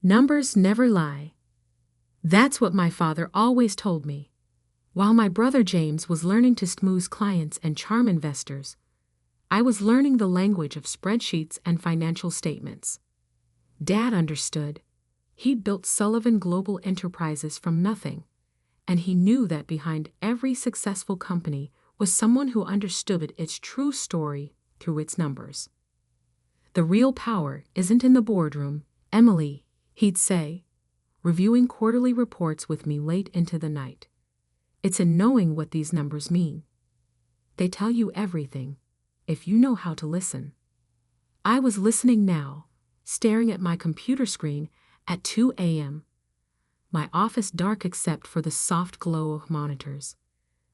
Numbers never lie. That's what my father always told me. While my brother James was learning to smooth clients and charm investors, I was learning the language of spreadsheets and financial statements. Dad understood. He'd built Sullivan Global Enterprises from nothing, and he knew that behind every successful company was someone who understood its true story through its numbers. The real power isn't in the boardroom, Emily, he'd say, reviewing quarterly reports with me late into the night. It's in knowing what these numbers mean. They tell you everything, if you know how to listen. I was listening now, staring at my computer screen at 2 a.m. My office dark except for the soft glow of monitors.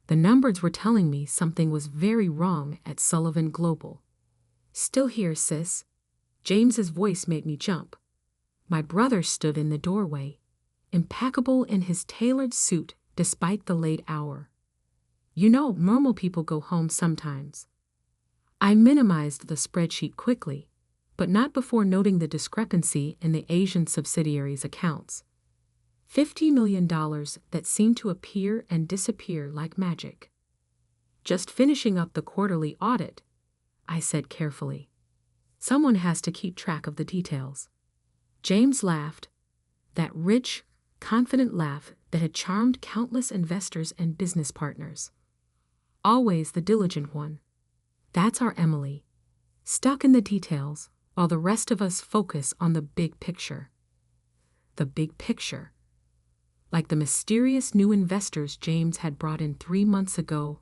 The numbers were telling me something was very wrong at Sullivan Global. Still here, sis. James's voice made me jump. My brother stood in the doorway, impeccable in his tailored suit despite the late hour. You know, normal people go home sometimes. I minimized the spreadsheet quickly, but not before noting the discrepancy in the Asian subsidiary's accounts. $50 million that seemed to appear and disappear like magic. Just finishing up the quarterly audit, I said carefully. Someone has to keep track of the details. James laughed, that rich, confident laugh that had charmed countless investors and business partners. Always the diligent one. That's our Emily. Stuck in the details, while the rest of us focus on the big picture. The big picture. Like the mysterious new investors James had brought in 3 months ago,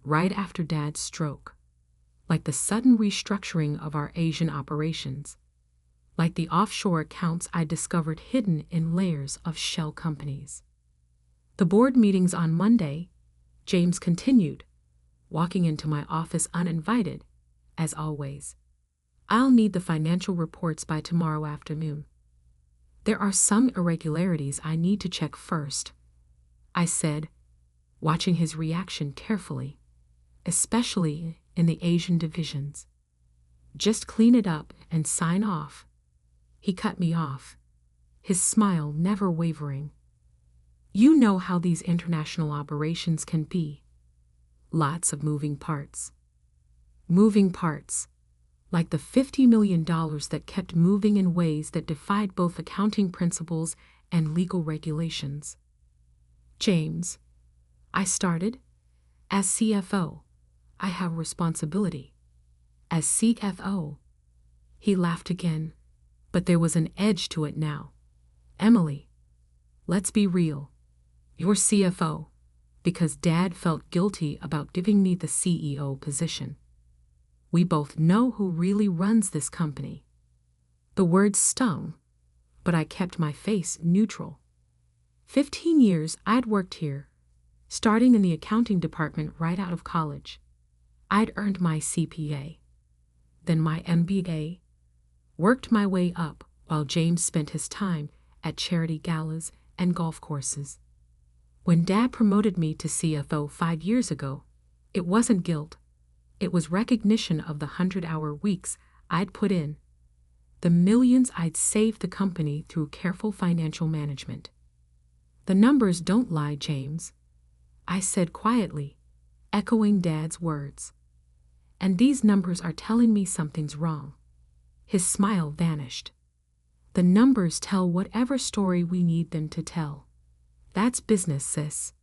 right after Dad's stroke. Like the sudden restructuring of our Asian operations. Like the offshore accounts I discovered hidden in layers of shell companies. The board meetings on Monday, James continued, walking into my office uninvited, as always. I'll need the financial reports by tomorrow afternoon. There are some irregularities I need to check first, I said, watching his reaction carefully, especially in the Asian divisions. Just clean it up and sign off. He cut me off, his smile never wavering. You know how these international operations can be. Lots of moving parts. Moving parts. Like the $50 million that kept moving in ways that defied both accounting principles and legal regulations. James, I started. As CFO, I have responsibility. As CFO. He laughed again, but there was an edge to it now. Emily, let's be real. You're CFO, because Dad felt guilty about giving me the CEO position. We both know who really runs this company. The words stung, but I kept my face neutral. 15 years I'd worked here, starting in the accounting department right out of college. I'd earned my CPA, then my MBA, worked my way up while James spent his time at charity galas and golf courses. When Dad promoted me to CFO 5 years ago, it wasn't guilt. It was recognition of the 100-hour weeks I'd put in, the millions I'd saved the company through careful financial management. The numbers don't lie, James, I said quietly, echoing Dad's words. And these numbers are telling me something's wrong. His smile vanished. The numbers tell whatever story we need them to tell. That's business, sis.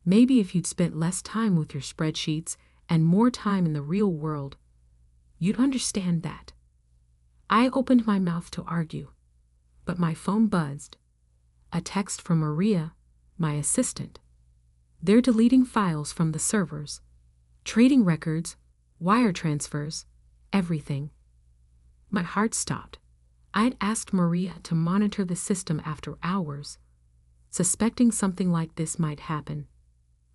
Maybe if you'd spent less time with your spreadsheets and more time in the real world, you'd understand that. I opened my mouth to argue, but my phone buzzed. A text from Maria, my assistant. They're deleting files from the servers, trading records, wire transfers, everything. My heart stopped. I'd asked Maria to monitor the system after hours, suspecting something like this might happen,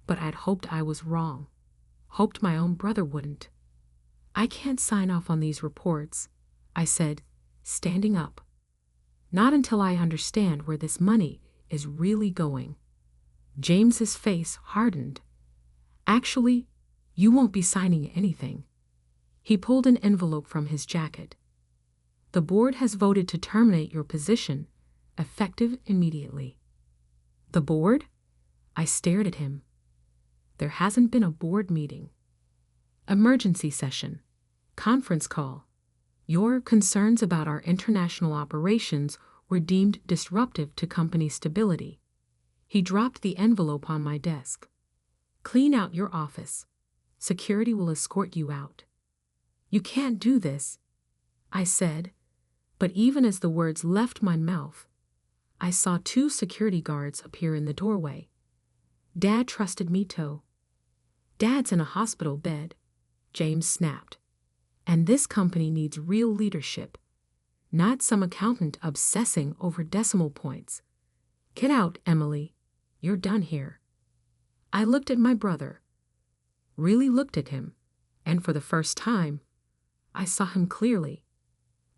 but I'd hoped I was wrong. Hoped my own brother wouldn't. I can't sign off on these reports, I said, standing up. Not until I understand where this money is really going. James's face hardened. Actually, you won't be signing anything. He pulled an envelope from his jacket. The board has voted to terminate your position effective immediately. The board? I stared at him. There hasn't been a board meeting. Emergency session. Conference call. Your concerns about our international operations were deemed disruptive to company stability. He dropped the envelope on my desk. Clean out your office. Security will escort you out. You can't do this, I said, but even as the words left my mouth, I saw 2 security guards appear in the doorway. Dad trusted me too. Dad's in a hospital bed, James snapped. And this company needs real leadership, not some accountant obsessing over decimal points. Get out, Emily. You're done here. I looked at my brother, really looked at him, and for the first time, I saw him clearly.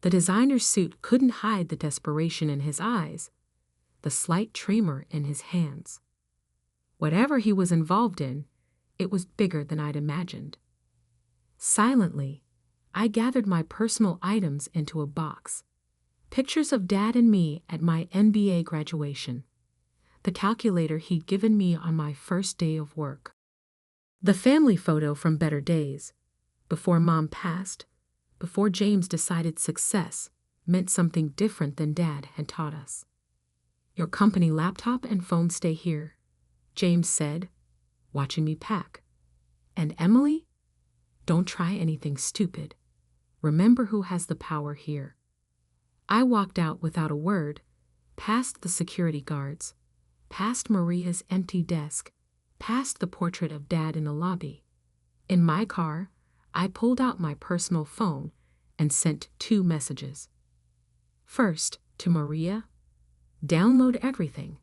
The designer suit couldn't hide the desperation in his eyes, the slight tremor in his hands. Whatever he was involved in, it was bigger than I'd imagined. Silently, I gathered my personal items into a box. Pictures of Dad and me at my MBA graduation. The calculator he'd given me on my first day of work. The family photo from better days, before Mom passed, before James decided success meant something different than Dad had taught us. Your company laptop and phone stay here, James said, watching me pack. And Emily, don't try anything stupid. Remember who has the power here. I walked out without a word, past the security guards, past Maria's empty desk, past the portrait of Dad in the lobby. In my car, I pulled out my personal phone and sent 2 messages. First, to Maria, download everything.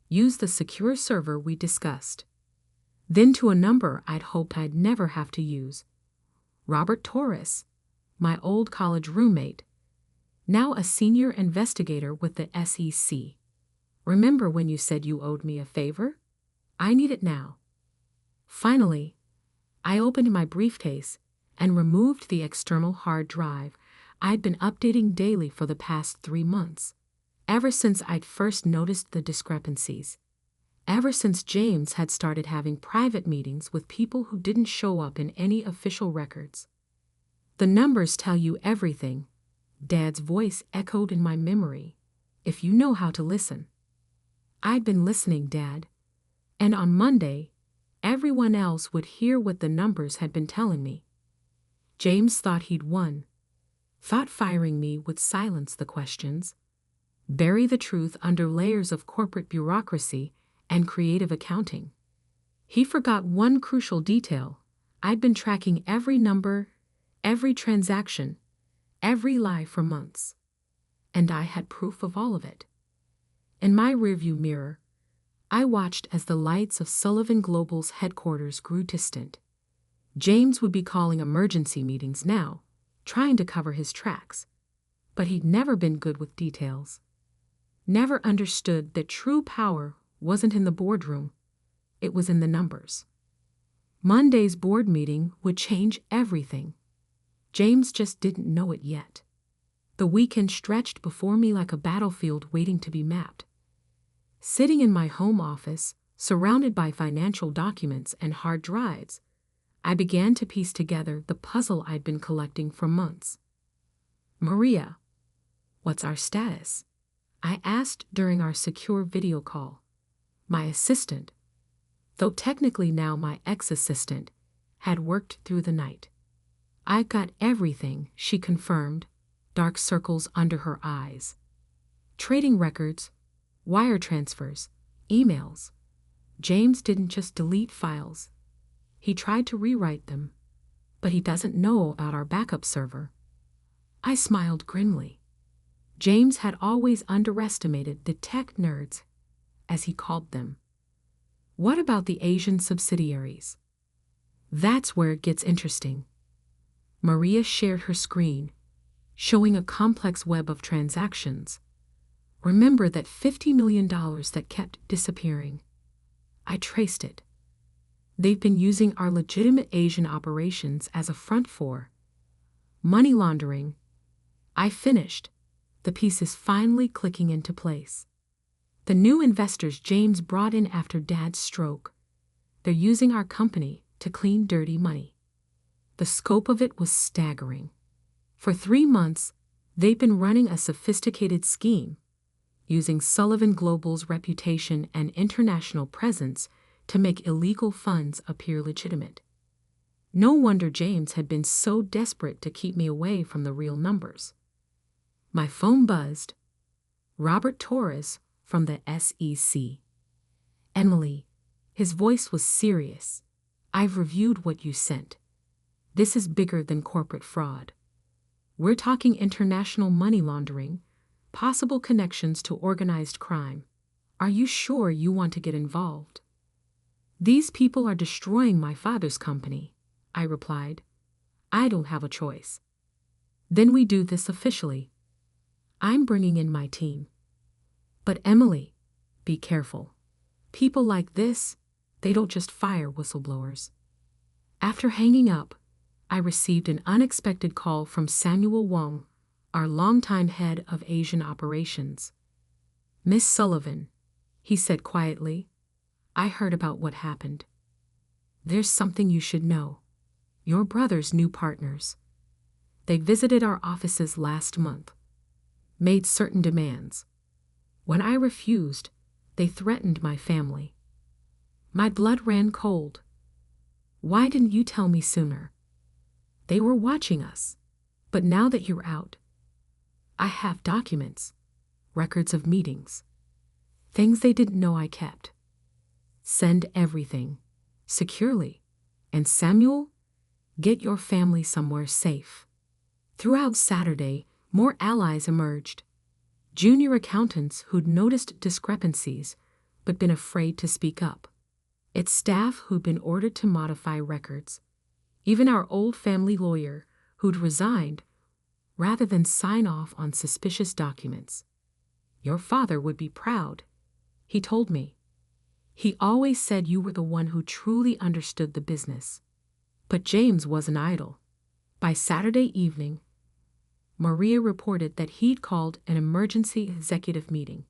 Use the secure server we discussed. Then to a number I'd hoped I'd never have to use. Robert Torres, my old college roommate, now a senior investigator with the SEC. Remember when you said you owed me a favor? I need it now. Finally, I opened my briefcase and removed the external hard drive I'd been updating daily for the past 3 months, ever since I'd first noticed the discrepancies, ever since James had started having private meetings with people who didn't show up in any official records. The numbers tell you everything, Dad's voice echoed in my memory, if you know how to listen. I'd been listening, Dad, and on Monday, everyone else would hear what the numbers had been telling me. James thought he'd won, thought firing me would silence the questions, bury the truth under layers of corporate bureaucracy and creative accounting. He forgot one crucial detail. I'd been tracking every number, every transaction, every lie for months, and I had proof of all of it. In my rearview mirror, I watched as the lights of Sullivan Global's headquarters grew distant. James would be calling emergency meetings now, trying to cover his tracks, but he'd never been good with details. Never understood that true power wasn't in the boardroom, it was in the numbers. Monday's board meeting would change everything. James just didn't know it yet. The weekend stretched before me like a battlefield waiting to be mapped. Sitting in my home office, surrounded by financial documents and hard drives, I began to piece together the puzzle I'd been collecting for months. Maria, what's our status? I asked during our secure video call. My assistant, though technically now my ex-assistant, had worked through the night. I got everything, she confirmed, dark circles under her eyes. Trading records, wire transfers, emails. James didn't just delete files. He tried to rewrite them, but he doesn't know about our backup server. I smiled grimly. James had always underestimated the tech nerds, as he called them. What about the Asian subsidiaries? That's where it gets interesting. Maria shared her screen, showing a complex web of transactions. Remember that $50 million that kept disappearing? I traced it. They've been using our legitimate Asian operations as a front for money laundering. I finished, the pieces finally clicking into place. The new investors James brought in after Dad's stroke. They're using our company to clean dirty money. The scope of it was staggering. For 3 months, they've been running a sophisticated scheme, using Sullivan Global's reputation and international presence to make illegal funds appear legitimate. No wonder James had been so desperate to keep me away from the real numbers. My phone buzzed. Robert Torres from the SEC. Emily, his voice was serious. I've reviewed what you sent. This is bigger than corporate fraud. We're talking international money laundering, possible connections to organized crime. Are you sure you want to get involved? These people are destroying my father's company, I replied. I don't have a choice. Then we do this officially. I'm bringing in my team. But Emily, be careful. People like this, they don't just fire whistleblowers. After hanging up, I received an unexpected call from Samuel Wong, our longtime head of Asian operations. Miss Sullivan, he said quietly, I heard about what happened. There's something you should know. Your brother's new partners. They visited our offices last month, made certain demands. When I refused, they threatened my family. My blood ran cold. Why didn't you tell me sooner? They were watching us, but now that you're out, I have documents, records of meetings, things they didn't know I kept. Send everything, securely, and Samuel, get your family somewhere safe. Throughout Saturday, more allies emerged. Junior accountants who'd noticed discrepancies but been afraid to speak up. It's staff who'd been ordered to modify records. Even our old family lawyer, who'd resigned, rather than sign off on suspicious documents. Your father would be proud, he told me. He always said you were the one who truly understood the business. But James wasn't idle. By Saturday evening, Maria reported that he'd called an emergency executive meeting.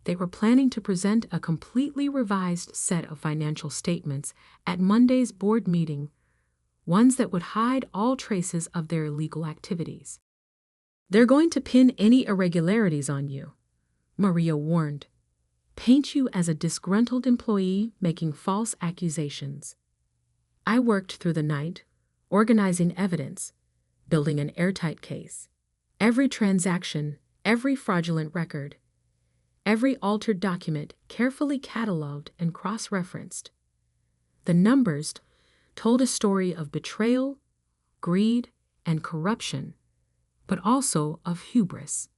They were planning to present a completely revised set of financial statements at Monday's board meeting, ones that would hide all traces of their illegal activities. They're going to pin any irregularities on you, Maria warned. Paint you as a disgruntled employee making false accusations. I worked through the night, organizing evidence, building an airtight case. Every transaction, every fraudulent record, every altered document carefully cataloged and cross-referenced. The numbers told a story of betrayal, greed, and corruption, but also of hubris.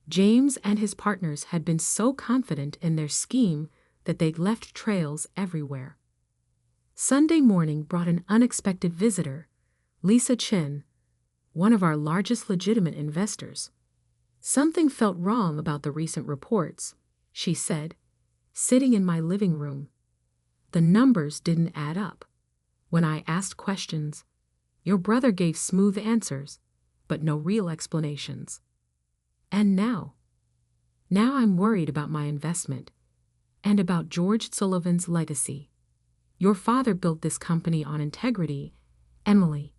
James and his partners had been so confident in their scheme that they'd left trails everywhere. Sunday morning brought an unexpected visitor, Lisa Chen, one of our largest legitimate investors. Something felt wrong about the recent reports, she said, sitting in my living room. The numbers didn't add up. When I asked questions, your brother gave smooth answers, but no real explanations. And now I'm worried about my investment and about George Sullivan's legacy. Your father built this company on integrity, Emily.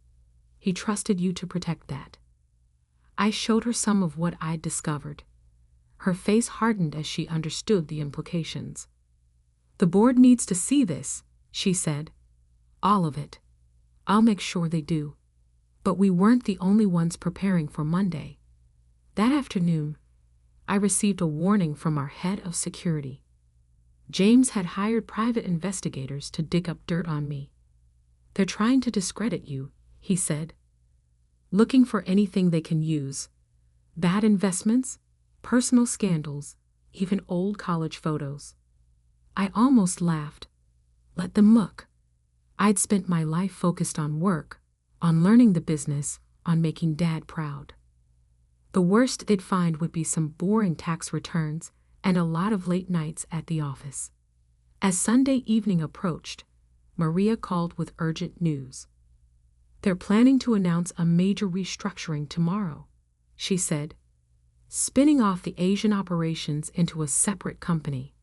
He trusted you to protect that. I showed her some of what I'd discovered. Her face hardened as she understood the implications. The board needs to see this, she said. All of it. I'll make sure they do. But we weren't the only ones preparing for Monday. That afternoon, I received a warning from our head of security. James had hired private investigators to dig up dirt on me. They're trying to discredit you, he said. Looking for anything they can use. Bad investments, personal scandals, even old college photos. I almost laughed. Let them look. I'd spent my life focused on work, on learning the business, on making Dad proud. The worst they'd find would be some boring tax returns and a lot of late nights at the office. As Sunday evening approached, Maria called with urgent news. They're planning to announce a major restructuring tomorrow, she said. spinning off the Asian operations into a separate company.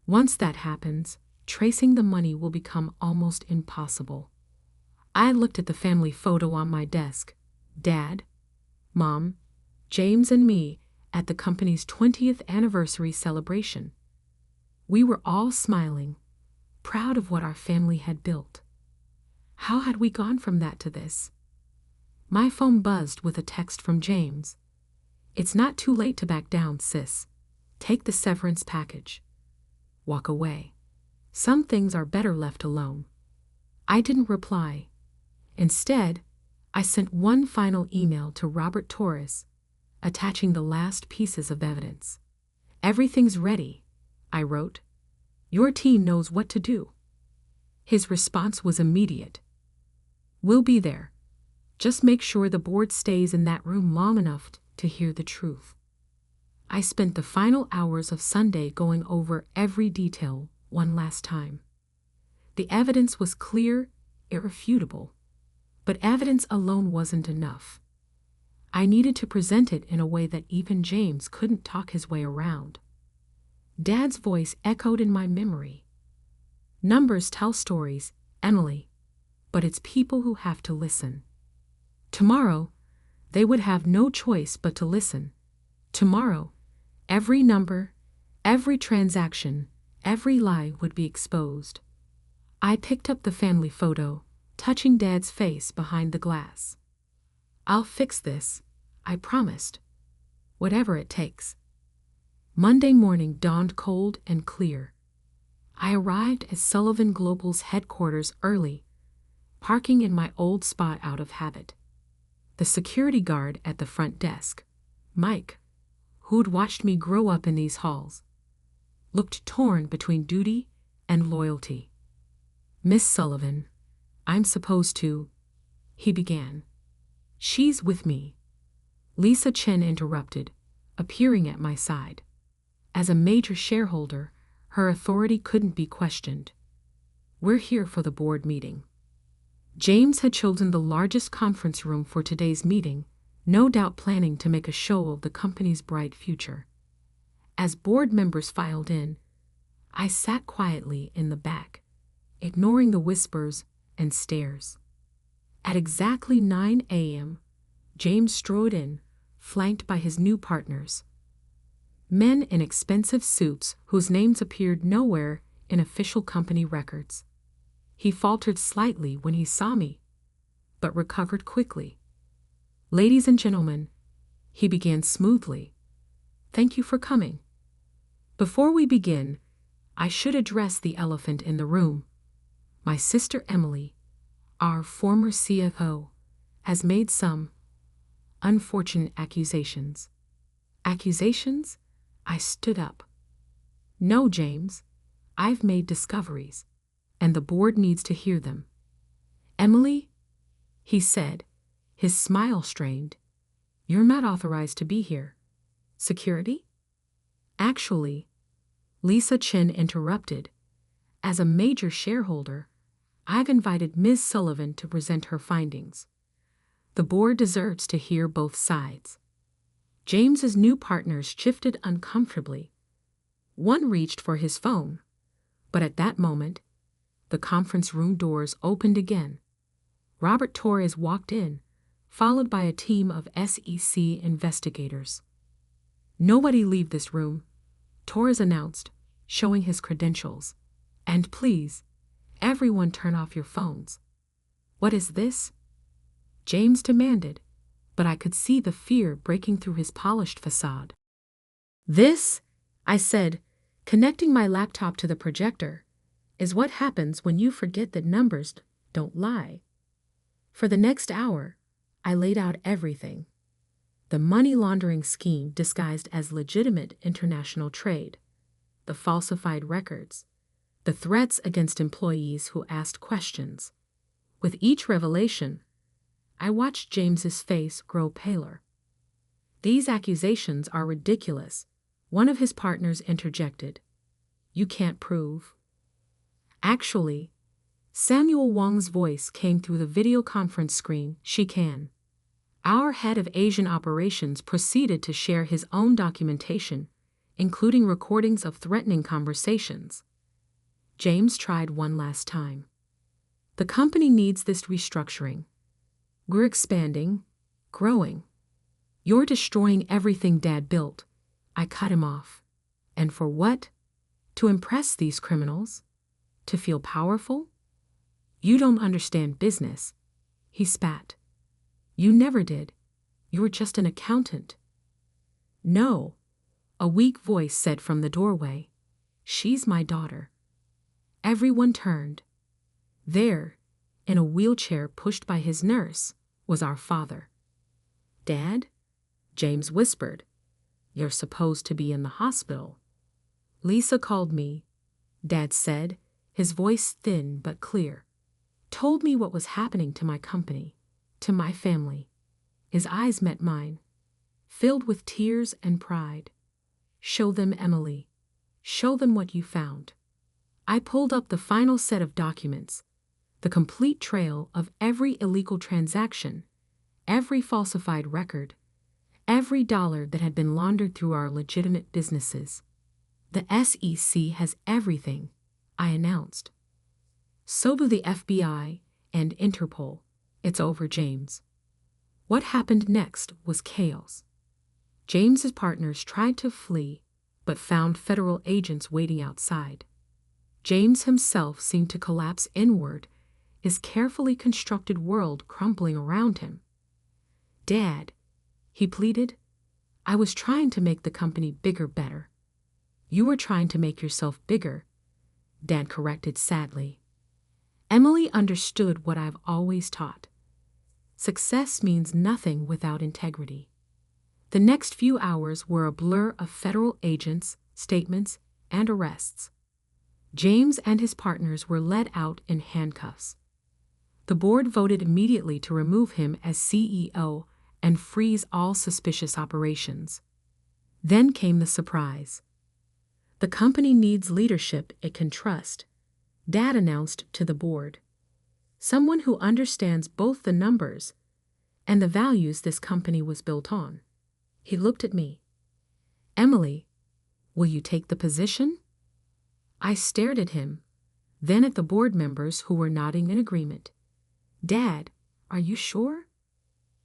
Once that happens, tracing the money will become almost impossible. I looked at the family photo on my desk. Dad, Mom, James and me at the company's 20th anniversary celebration. We were all smiling, proud of what our family had built. How had we gone from that to this? My phone buzzed with a text from James. "It's not too late to back down, sis. Take the severance package. Walk away. Some things are better left alone." I didn't reply. Instead, I sent one final email to Robert Torres, attaching the last pieces of evidence. "Everything's ready," I wrote. "Your team knows what to do." His response was immediate. "We'll be there. Just make sure the board stays in that room long enough to hear the truth." I spent the final hours of Sunday going over every detail one last time. The evidence was clear, irrefutable. But evidence alone wasn't enough. I needed to present it in a way that even James couldn't talk his way around. Dad's voice echoed in my memory. "Numbers tell stories, Emily, but it's people who have to listen." Tomorrow, they would have no choice but to listen. Tomorrow, every number, every transaction, every lie would be exposed. I picked up the family photo, touching Dad's face behind the glass. "I'll fix this," I promised. "Whatever it takes." Monday morning dawned cold and clear. I arrived at Sullivan Global's headquarters early, parking in my old spot out of habit. The security guard at the front desk, Mike, who'd watched me grow up in these halls, looked torn between duty and loyalty. "Miss Sullivan, I'm supposed to," he began. "She's with me," Lisa Chen interrupted, appearing at my side. As a major shareholder, her authority couldn't be questioned. "We're here for the board meeting." James had chosen the largest conference room for today's meeting, no doubt planning to make a show of the company's bright future. As board members filed in, I sat quietly in the back, ignoring the whispers and stares. At exactly 9 a.m., James strode in, flanked by his new partners. Men in expensive suits whose names appeared nowhere in official company records. He faltered slightly when he saw me, but recovered quickly. "Ladies and gentlemen," he began smoothly, "thank you for coming. Before we begin, I should address the elephant in the room. My sister Emily, our former CFO, has made some unfortunate accusations." "Accusations?" I stood up. "No, James. I've made discoveries, and the board needs to hear them." "Emily," he said, his smile strained, "you're not authorized to be here. Security?" "Actually," Lisa Chen interrupted, "as a major shareholder, I've invited Ms. Sullivan to present her findings. The board deserves to hear both sides." James's new partners shifted uncomfortably. One reached for his phone, but at that moment, the conference room doors opened again. Robert Torres walked in, followed by a team of SEC investigators. "Nobody leave this room," Torres announced, showing his credentials. "And please, everyone turn off your phones." "What is this?" James demanded, but I could see the fear breaking through his polished facade. "This," I said, connecting my laptop to the projector, "is what happens when you forget that numbers don't lie." For the next hour, I laid out everything. The money laundering scheme disguised as legitimate international trade, the falsified records, the threats against employees who asked questions. With each revelation, I watched James's face grow paler. "These accusations are ridiculous," one of his partners interjected. "You can't prove." Actually, Samuel Wong's voice came through the video conference screen. "She can. Our head of Asian operations proceeded to share his own documentation, including recordings of threatening conversations. James tried one last time. The company needs this restructuring. We're expanding, growing. You're destroying everything Dad built. I cut him off. And for what? To impress these criminals? To feel powerful? You don't understand business. He spat. You never did. You were just an accountant. No, a weak voice said from the doorway. She's my daughter. Everyone turned. There, in a wheelchair pushed by his nurse, was our father. Dad? James whispered. You're supposed to be in the hospital. Lisa called me, Dad said, his voice thin but clear. Told me what was happening to my company, to my family. His eyes met mine, filled with tears and pride. Show them Emily. Show them what you found. I pulled up the final set of documents, the complete trail of every illegal transaction, every falsified record, every dollar that had been laundered through our legitimate businesses. The SEC has everything, I announced. So do the FBI and Interpol. It's over, James. What happened next was chaos. James's partners tried to flee, but found federal agents waiting outside. James himself seemed to collapse inward, his carefully constructed world crumbling around him. Dad, he pleaded, I was trying to make the company bigger better. You were trying to make yourself bigger, Dad corrected sadly. Emily understood what I've always taught. Success means nothing without integrity. The next few hours were a blur of federal agents, statements, and arrests. James and his partners were led out in handcuffs. The board voted immediately to remove him as CEO and freeze all suspicious operations. Then came the surprise. The company needs leadership it can trust, Dad announced to the board. Someone who understands both the numbers and the values this company was built on. He looked at me. Emily, will you take the position? I stared at him, then at the board members who were nodding in agreement. Dad, are you sure?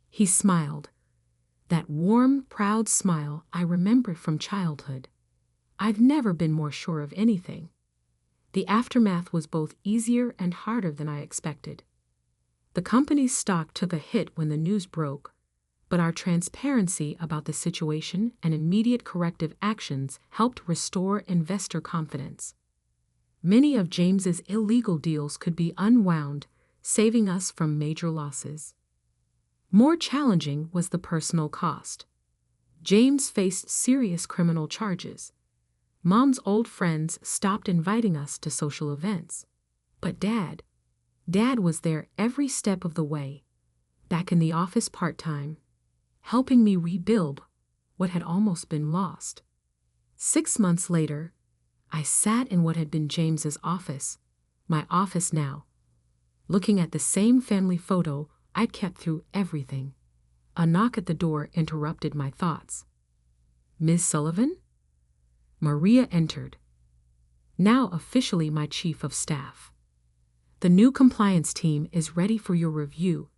He smiled. That warm, proud smile I remembered from childhood. I've never been more sure of anything. The aftermath was both easier and harder than I expected. The company's stock took a hit when the news broke, but our transparency about the situation and immediate corrective actions helped restore investor confidence. Many of James's illegal deals could be unwound, saving us from major losses. More challenging was the personal cost. James faced serious criminal charges. Mom's old friends stopped inviting us to social events. But Dad was there every step of the way, back in the office part-time, helping me rebuild what had almost been lost. 6 months later, I sat in what had been James's office, my office now, looking at the same family photo I'd kept through everything. A knock at the door interrupted my thoughts. Ms. Sullivan? Maria entered, now officially my chief of staff. The new compliance team is ready for your review,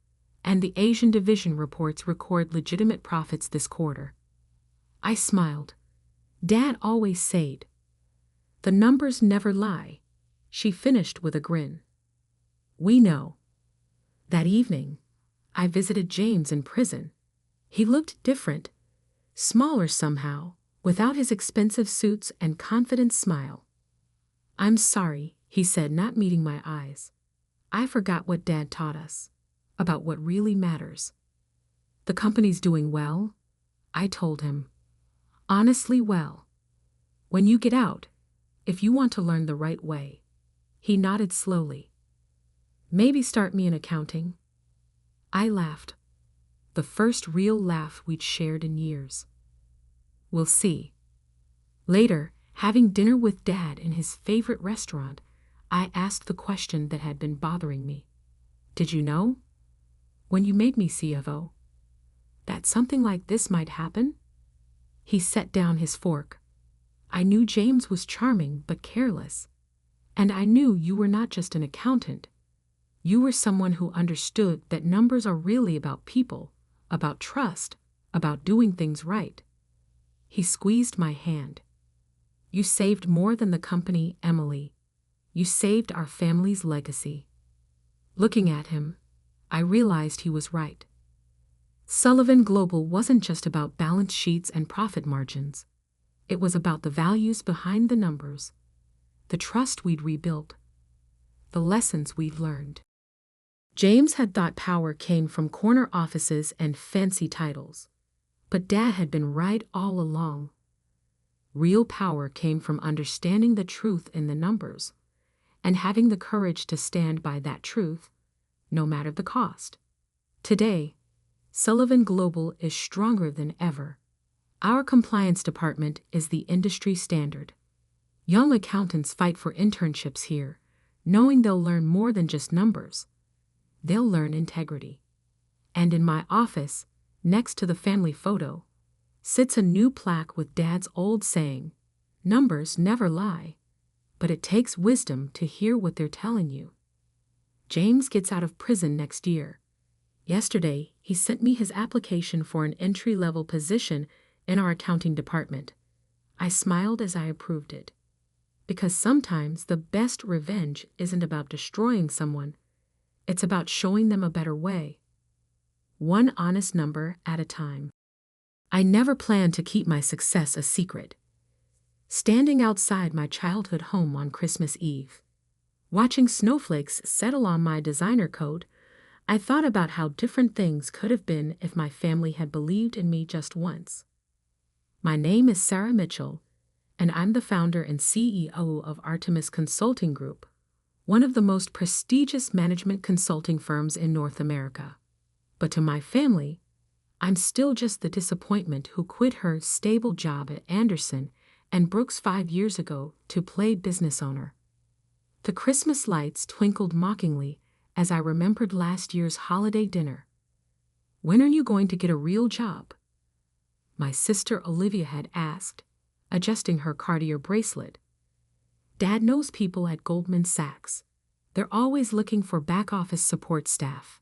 and the Asian division reports record legitimate profits this quarter. I smiled. Dad always said, the numbers never lie. She finished with a grin. We know. That evening, I visited James in prison. He looked different, smaller somehow, without his expensive suits and confident smile. I'm sorry, he said, not meeting my eyes. I forgot what Dad taught us, about what really matters. The company's doing well, I told him. Honestly well. When you get out, if you want to learn the right way. He nodded slowly. Maybe start me in accounting. I laughed. The first real laugh we'd shared in years. We'll see. Later, having dinner with Dad in his favorite restaurant, I asked the question that had been bothering me. Did you know? When you made me CFO, that something like this might happen? He set down his fork. I knew James was charming but careless. And I knew you were not just an accountant. You were someone who understood that numbers are really about people, about trust, about doing things right. He squeezed my hand. You saved more than the company, Emily. You saved our family's legacy. Looking at him, I realized he was right. Sullivan Global wasn't just about balance sheets and profit margins. It was about the values behind the numbers, the trust we'd rebuilt, the lessons we'd learned. James had thought power came from corner offices and fancy titles, but Dad had been right all along. Real power came from understanding the truth in the numbers and having the courage to stand by that truth, no matter the cost. Today, Sullivan Global is stronger than ever. Our compliance department is the industry standard. Young accountants fight for internships here, knowing they'll learn more than just numbers. They'll learn integrity. And in my office, next to the family photo, sits a new plaque with Dad's old saying, "Numbers never lie, but it takes wisdom to hear what they're telling you." James gets out of prison next year. Yesterday, he sent me his application for an entry-level position in our accounting department. I smiled as I approved it. Because sometimes the best revenge isn't about destroying someone, it's about showing them a better way. One honest number at a time. I never planned to keep my success a secret. Standing outside my childhood home on Christmas Eve, watching snowflakes settle on my designer coat, I thought about how different things could have been if my family had believed in me just once. My name is Sarah Mitchell, and I'm the founder and CEO of Artemis Consulting Group, one of the most prestigious management consulting firms in North America. But to my family, I'm still just the disappointment who quit her stable job at Anderson and Brooks 5 years ago to play business owner. The Christmas lights twinkled mockingly as I remembered last year's holiday dinner. When are you going to get a real job? My sister Olivia had asked, adjusting her Cartier bracelet. Dad knows people at Goldman Sachs. They're always looking for back-office support staff.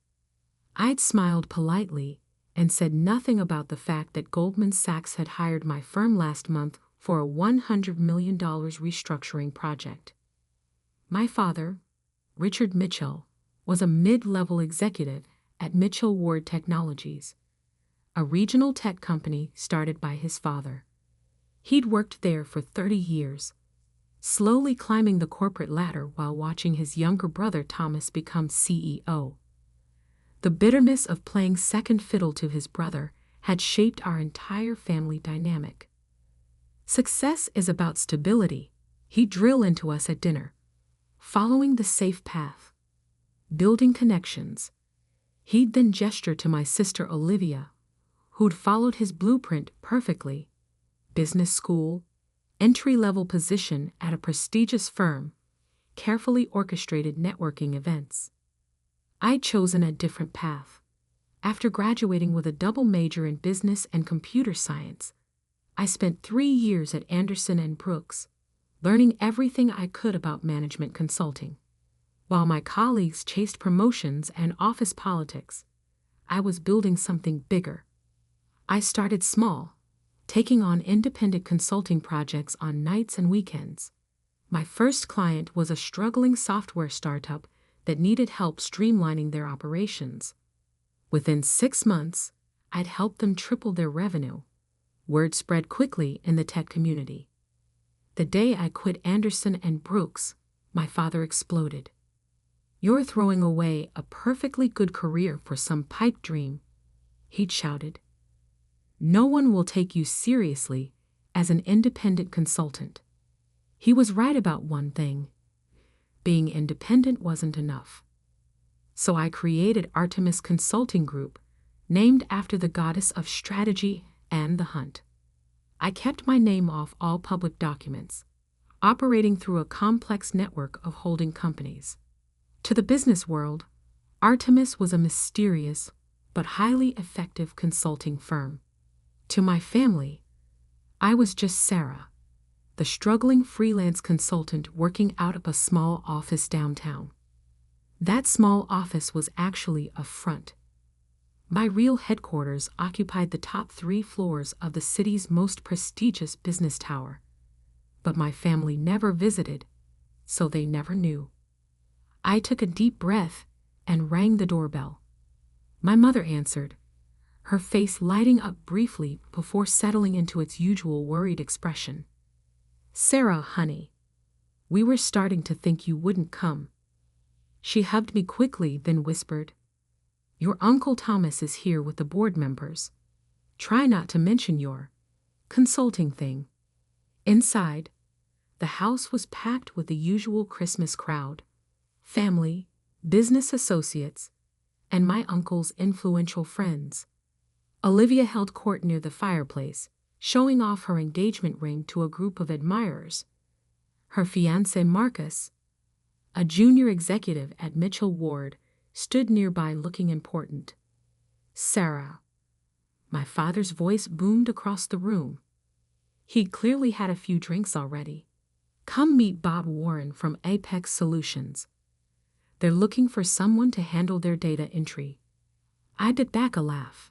I'd smiled politely and said nothing about the fact that Goldman Sachs had hired my firm last month for a $100 million restructuring project. My father, Richard Mitchell, was a mid-level executive at Mitchell Ward Technologies, a regional tech company started by his father. He'd worked there for 30 years, slowly climbing the corporate ladder while watching his younger brother Thomas become CEO. The bitterness of playing second fiddle to his brother had shaped our entire family dynamic. Success is about stability, he'd drill into us at dinner. Following the safe path, building connections. He'd then gesture to my sister Olivia, who'd followed his blueprint perfectly. Business school, entry-level position at a prestigious firm, carefully orchestrated networking events. I'd chosen a different path. After graduating with a double major in business and computer science, I spent 3 years at Anderson and Brooks, learning everything I could about management consulting. While my colleagues chased promotions and office politics, I was building something bigger. I started small, taking on independent consulting projects on nights and weekends. My first client was a struggling software startup that needed help streamlining their operations. Within 6 months, I'd helped them triple their revenue. Word spread quickly in the tech community. The day I quit Anderson and Brooks, my father exploded. "You're throwing away a perfectly good career for some pipe dream," he'd shouted. "No one will take you seriously as an independent consultant." He was right about one thing. Being independent wasn't enough. So I created Artemis Consulting Group, named after the goddess of strategy and the hunt. I kept my name off all public documents, operating through a complex network of holding companies. To the business world, Artemis was a mysterious, but highly effective consulting firm. To my family, I was just Sarah, the struggling freelance consultant working out of a small office downtown. That small office was actually a front. My real headquarters occupied the top 3 floors of the city's most prestigious business tower. But my family never visited, so they never knew. I took a deep breath and rang the doorbell. My mother answered, her face lighting up briefly before settling into its usual worried expression. "Sarah, honey, we were starting to think you wouldn't come." She hugged me quickly, then whispered, "Your Uncle Thomas is here with the board members. Try not to mention your consulting thing." Inside, the house was packed with the usual Christmas crowd: family, business associates, and my uncle's influential friends. Olivia held court near the fireplace, showing off her engagement ring to a group of admirers. Her fiancé Marcus, a junior executive at Mitchell Ward, stood nearby looking important. "Sarah," my father's voice boomed across the room. He'd clearly had a few drinks already. "Come meet Bob Warren from Apex Solutions. They're looking for someone to handle their data entry." I bit back a laugh.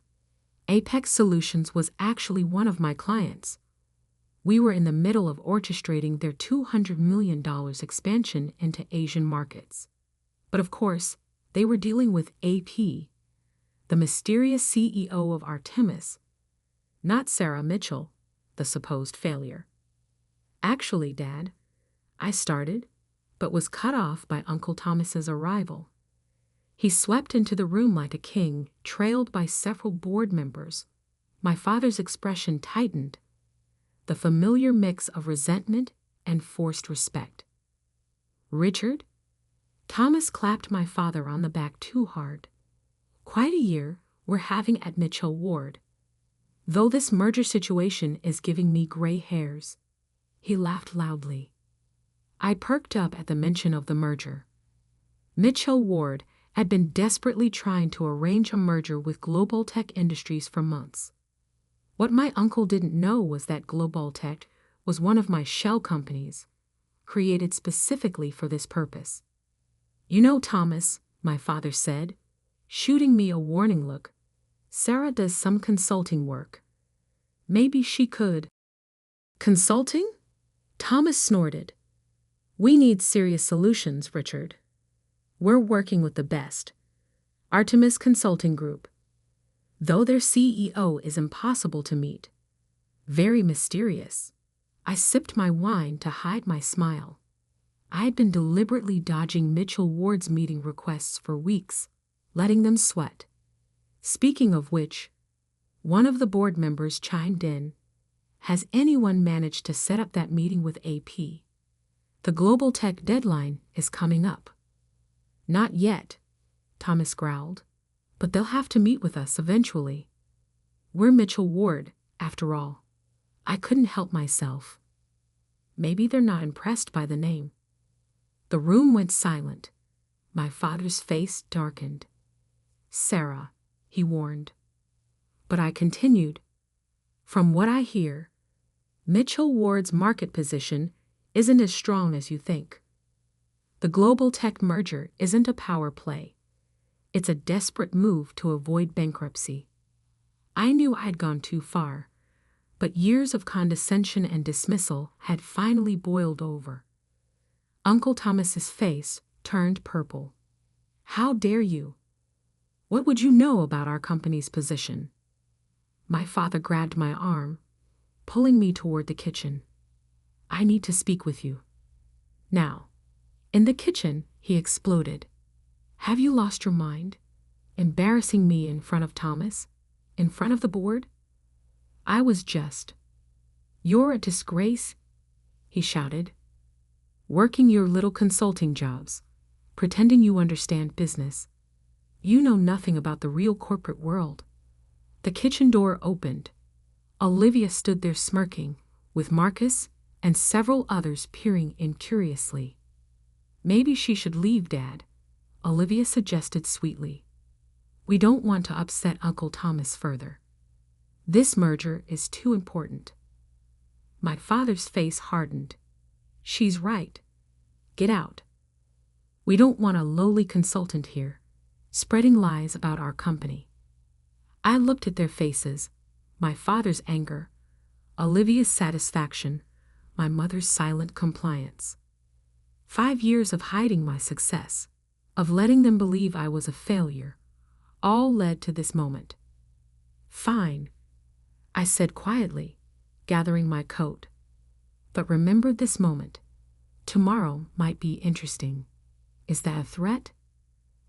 Apex Solutions was actually one of my clients. We were in the middle of orchestrating their $200 million expansion into Asian markets. But of course, they were dealing with AP, the mysterious CEO of Artemis, not Sarah Mitchell, the supposed failure. "Actually, Dad," I started, but was cut off by Uncle Thomas's arrival. He swept into the room like a king, trailed by several board members. My father's expression tightened, the familiar mix of resentment and forced respect. "Richard?" Thomas clapped my father on the back too hard. "Quite a year we're having at Mitchell Ward. Though this merger situation is giving me gray hairs." He laughed loudly. I perked up at the mention of the merger. Mitchell Ward had been desperately trying to arrange a merger with Global Tech Industries for months. What my uncle didn't know was that Global Tech was one of my shell companies, created specifically for this purpose. "You know, Thomas," my father said, shooting me a warning look, "Sarah does some consulting work. Maybe she could." "Consulting?" Thomas snorted. "We need serious solutions, Richard. We're working with the best, Artemis Consulting Group. Though their CEO is impossible to meet, very mysterious." I sipped my wine to hide my smile. I had been deliberately dodging Mitchell Ward's meeting requests for weeks, letting them sweat. Speaking of which, one of the board members chimed in. "Has anyone managed to set up that meeting with AP? The Global Tech deadline is coming up." "Not yet," Thomas growled, "but they'll have to meet with us eventually. We're Mitchell Ward, after all." I couldn't help myself. Maybe they're not impressed by the name. The room went silent. My father's face darkened. "Sarah," he warned. But I continued. "From what I hear, Mitchell Ward's market position isn't as strong as you think. The Global Tech merger isn't a power play. It's a desperate move to avoid bankruptcy." I knew I'd gone too far, but years of condescension and dismissal had finally boiled over. Uncle Thomas's face turned purple. "How dare you? What would you know about our company's position?" My father grabbed my arm, pulling me toward the kitchen. "I need to speak with you. Now." In the kitchen, he exploded. "Have you lost your mind? Embarrassing me in front of Thomas? In front of the board?" I was just. "You're a disgrace," he shouted. "Working your little consulting jobs, pretending you understand business. You know nothing about the real corporate world." The kitchen door opened. Olivia stood there smirking, with Marcus and several others peering in curiously. "Maybe she should leave, Dad," Olivia suggested sweetly. We don't want to upset Uncle Thomas further. This merger is too important. My father's face hardened. She's right. Get out. We don't want a lowly consultant here, spreading lies about our company. I looked at their faces, my father's anger, Olivia's satisfaction, my mother's silent compliance. 5 years of hiding my success, of letting them believe I was a failure, all led to this moment. Fine, I said quietly, gathering my coat. But remember this moment. Tomorrow might be interesting. Is that a threat?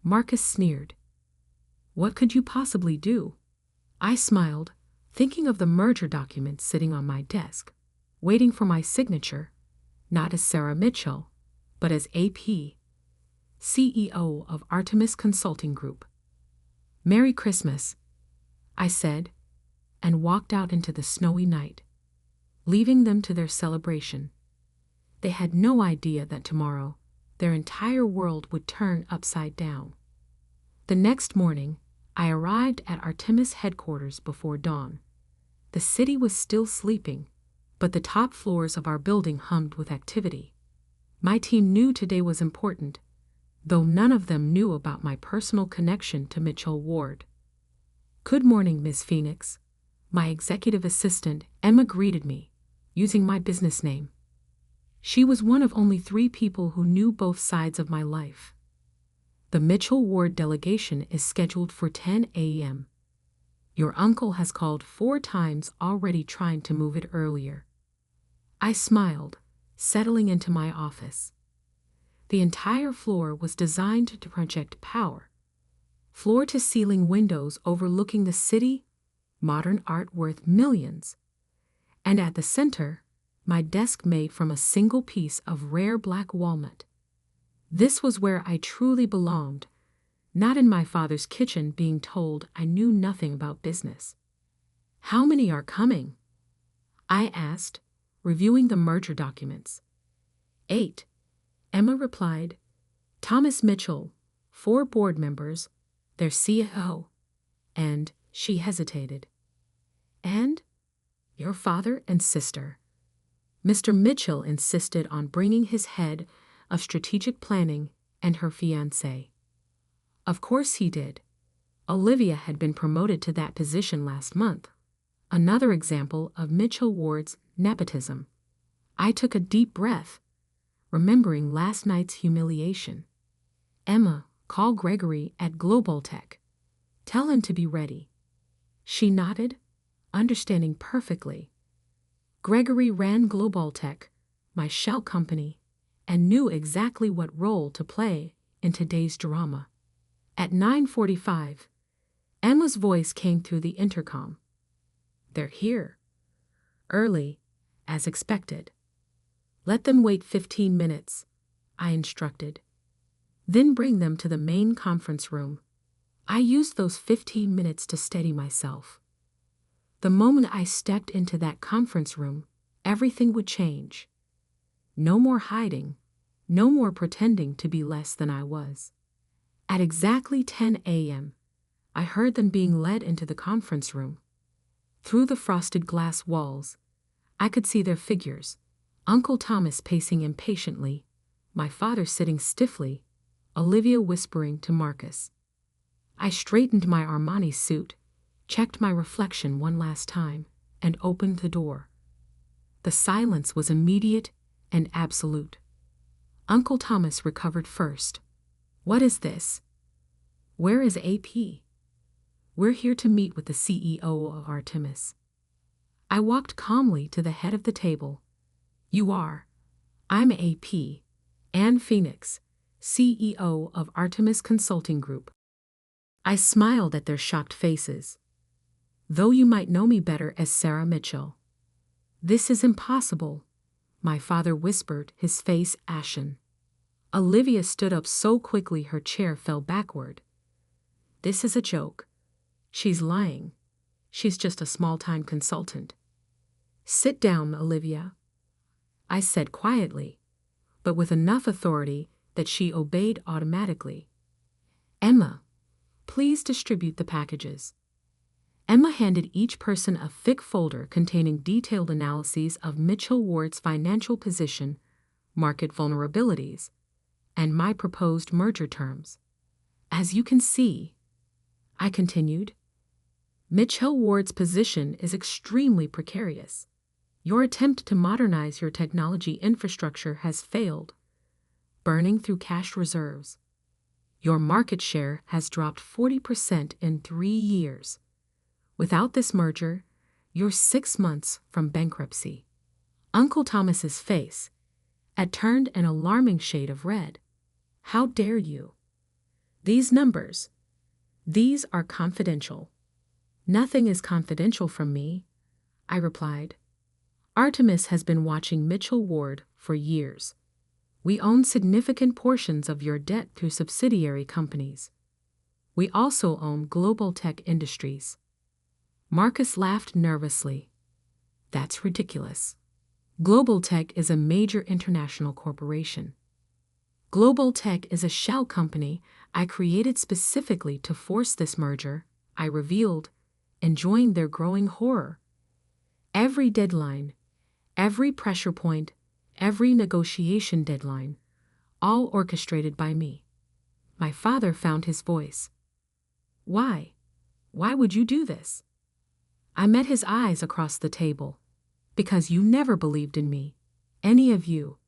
Marcus sneered. What could you possibly do? I smiled, thinking of the merger documents sitting on my desk, waiting for my signature, not as Sarah Mitchell, but as AP, CEO of Artemis Consulting Group. Merry Christmas, I said, and walked out into the snowy night, leaving them to their celebration. They had no idea that tomorrow their entire world would turn upside down. The next morning, I arrived at Artemis headquarters before dawn. The city was still sleeping, but the top floors of our building hummed with activity. My team knew today was important, though none of them knew about my personal connection to Mitchell Ward. Good morning, Miss Phoenix. My executive assistant, Emma, greeted me, using my business name. She was one of only 3 people who knew both sides of my life. The Mitchell Ward delegation is scheduled for 10 a.m. Your uncle has called 4 times already, trying to move it earlier. I smiled, settling into my office. The entire floor was designed to project power. Floor-to-ceiling windows overlooking the city, modern art worth millions. And at the center, my desk made from a single piece of rare black walnut. This was where I truly belonged, not in my father's kitchen being told I knew nothing about business. How many are coming? I asked, reviewing the merger documents. 8, Emma replied. Thomas Mitchell, 4 board members, their CEO, and she hesitated. And your father and sister. Mr. Mitchell insisted on bringing his head of strategic planning and her fiancé. Of course he did. Olivia had been promoted to that position last month. Another example of Mitchell Ward's nepotism. I took a deep breath, remembering last night's humiliation. Emma, call Gregory at Global Tech. Tell him to be ready. She nodded, understanding perfectly. Gregory ran Global Tech, my shell company, and knew exactly what role to play in today's drama. At 9:45, Emma's voice came through the intercom. They're here. Early, as expected. Let them wait 15 minutes, I instructed. Then bring them to the main conference room. I used those 15 minutes to steady myself. The moment I stepped into that conference room, everything would change. No more hiding, no more pretending to be less than I was. At exactly 10 a.m., I heard them being led into the conference room. Through the frosted glass walls, I could see their figures, Uncle Thomas pacing impatiently, my father sitting stiffly, Olivia whispering to Marcus. I straightened my Armani suit, checked my reflection one last time, and opened the door. The silence was immediate and absolute. Uncle Thomas recovered first. What is this? Where is AP? We're here to meet with the CEO of Artemis. I walked calmly to the head of the table. You are. I'm AP, Anne Phoenix, CEO of Artemis Consulting Group. I smiled at their shocked faces. Though you might know me better as Sarah Mitchell. This is impossible, my father whispered, his face ashen. Olivia stood up so quickly her chair fell backward. This is a joke. She's lying. She's just a small-time consultant. Sit down, Olivia, I said quietly, but with enough authority that she obeyed automatically. Emma, Please distribute the packages. Emma handed each person a thick folder containing detailed analyses of Mitchell Ward's financial position, market vulnerabilities, and my proposed merger terms. As you can see, I continued, Mitchell Ward's position is extremely precarious. Your attempt to modernize your technology infrastructure has failed, burning through cash reserves. Your market share has dropped 40% in 3 years. Without this merger, you're 6 months from bankruptcy. Uncle Thomas's face had turned an alarming shade of red. How dare you? These numbers, these are confidential. Nothing is confidential from me, I replied. Artemis has been watching Mitchell Ward for years. We own significant portions of your debt through subsidiary companies. We also own Global Tech Industries. Marcus laughed nervously. That's ridiculous. Global Tech is a major international corporation. Global Tech is a shell company I created specifically to force this merger, I revealed, enjoying their growing horror. Every deadline, every pressure point, every negotiation deadline, all orchestrated by me. My father found his voice. Why? Why would you do this? I met his eyes across the table. Because you never believed in me, any of you.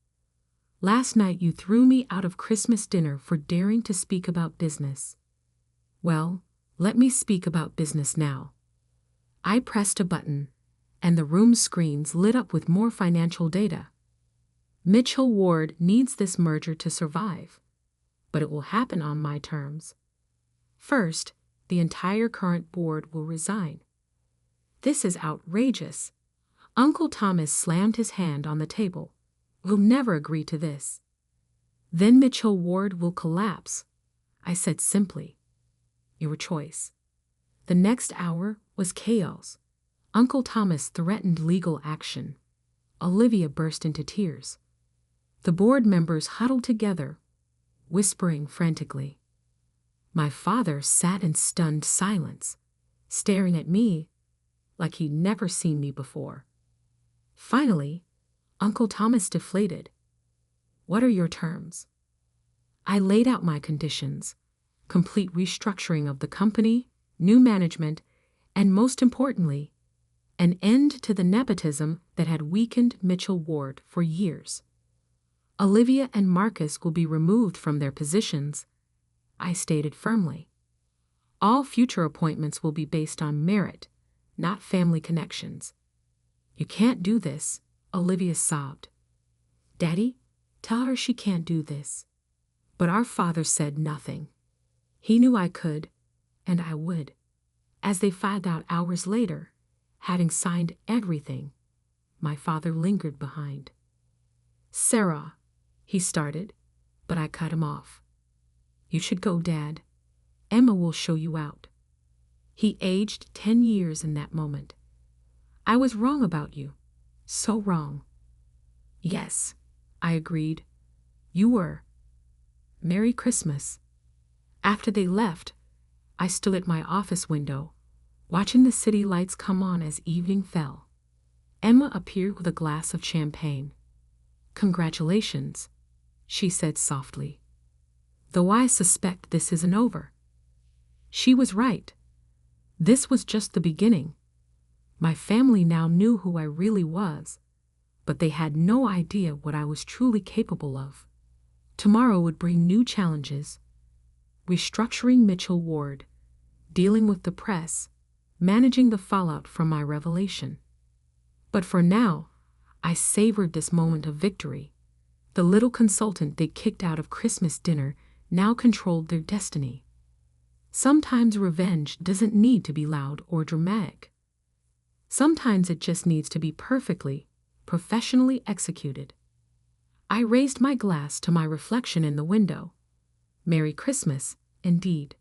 Last night you threw me out of Christmas dinner for daring to speak about business. Well, let me speak about business now. I pressed a button, and the room's screens lit up with more financial data. Mitchell Ward needs this merger to survive, but it will happen on my terms. First, the entire current board will resign. This is outrageous. Uncle Thomas slammed his hand on the table. We'll never agree to this. Then Mitchell Ward will collapse, I said simply. Your choice. The next hour was chaos. Uncle Thomas threatened legal action. Olivia burst into tears. The board members huddled together, whispering frantically. My father sat in stunned silence, staring at me like he'd never seen me before. Finally, Uncle Thomas deflated. What are your terms? I laid out my conditions: complete restructuring of the company, new management, and most importantly, an end to the nepotism that had weakened Mitchell Ward for years. Olivia and Marcus will be removed from their positions, I stated firmly. All future appointments will be based on merit, not family connections. You can't do this, Olivia sobbed. Daddy, tell her she can't do this. But our father said nothing. He knew I could, and I would. As they filed out hours later, having signed everything, my father lingered behind. Sarah, he started, but I cut him off. You should go, Dad. Emma will show you out. He aged 10 years in that moment. I was wrong about you. So wrong. Yes, I agreed. You were. Merry Christmas. After they left, I stood at my office window, watching the city lights come on as evening fell. Emma appeared with a glass of champagne. Congratulations, she said softly. Though I suspect this isn't over. She was right. This was just the beginning. My family now knew who I really was, but they had no idea what I was truly capable of. Tomorrow would bring new challenges: restructuring Mitchell Ward, dealing with the press, managing the fallout from my revelation. But for now, I savored this moment of victory. The little consultant they kicked out of Christmas dinner now controlled their destiny. Sometimes revenge doesn't need to be loud or dramatic. Sometimes it just needs to be perfectly, professionally executed. I raised my glass to my reflection in the window. Merry Christmas, indeed.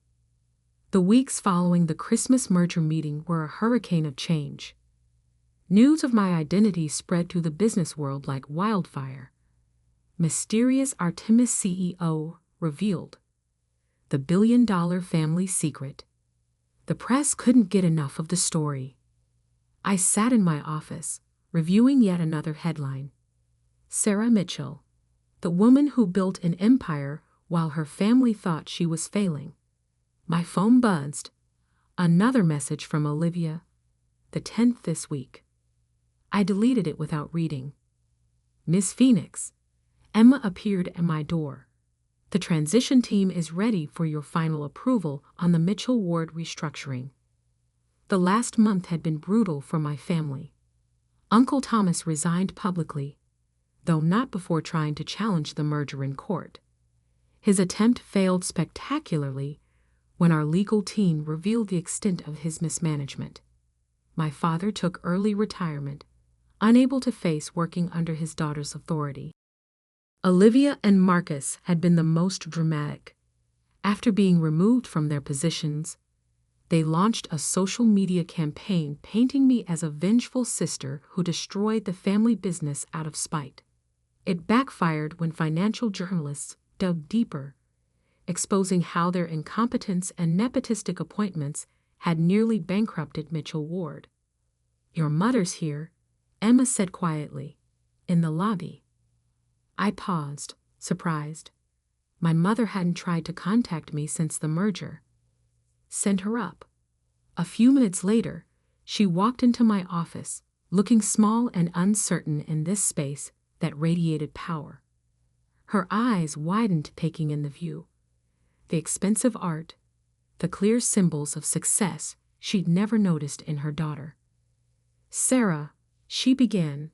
The weeks following the Christmas merger meeting were a hurricane of change. News of my identity spread through the business world like wildfire. Mysterious Artemis CEO revealed. The Billion-Dollar Family Secret. The press couldn't get enough of the story. I sat in my office, reviewing yet another headline. Sarah Mitchell, the woman who built an empire while her family thought she was failing. My phone buzzed. Another message from Olivia, the 10th this week. I deleted it without reading. Miss Phoenix, Emma appeared at my door. The transition team is ready for your final approval on the Mitchell Ward restructuring. The last month had been brutal for my family. Uncle Thomas resigned publicly, though not before trying to challenge the merger in court. His attempt failed spectacularly when our legal team revealed the extent of his mismanagement. My father took early retirement, unable to face working under his daughter's authority. Olivia and Marcus had been the most dramatic. After being removed from their positions, they launched a social media campaign painting me as a vengeful sister who destroyed the family business out of spite. It backfired when financial journalists dug deeper, exposing how their incompetence and nepotistic appointments had nearly bankrupted Mitchell Ward. "Your mother's here," Emma said quietly, in the lobby. I paused, surprised. My mother hadn't tried to contact me since the merger. Send her up. A few minutes later, she walked into my office, looking small and uncertain in this space that radiated power. Her eyes widened, taking in the view. The expensive art, the clear symbols of success she'd never noticed in her daughter. "Sarah," she began,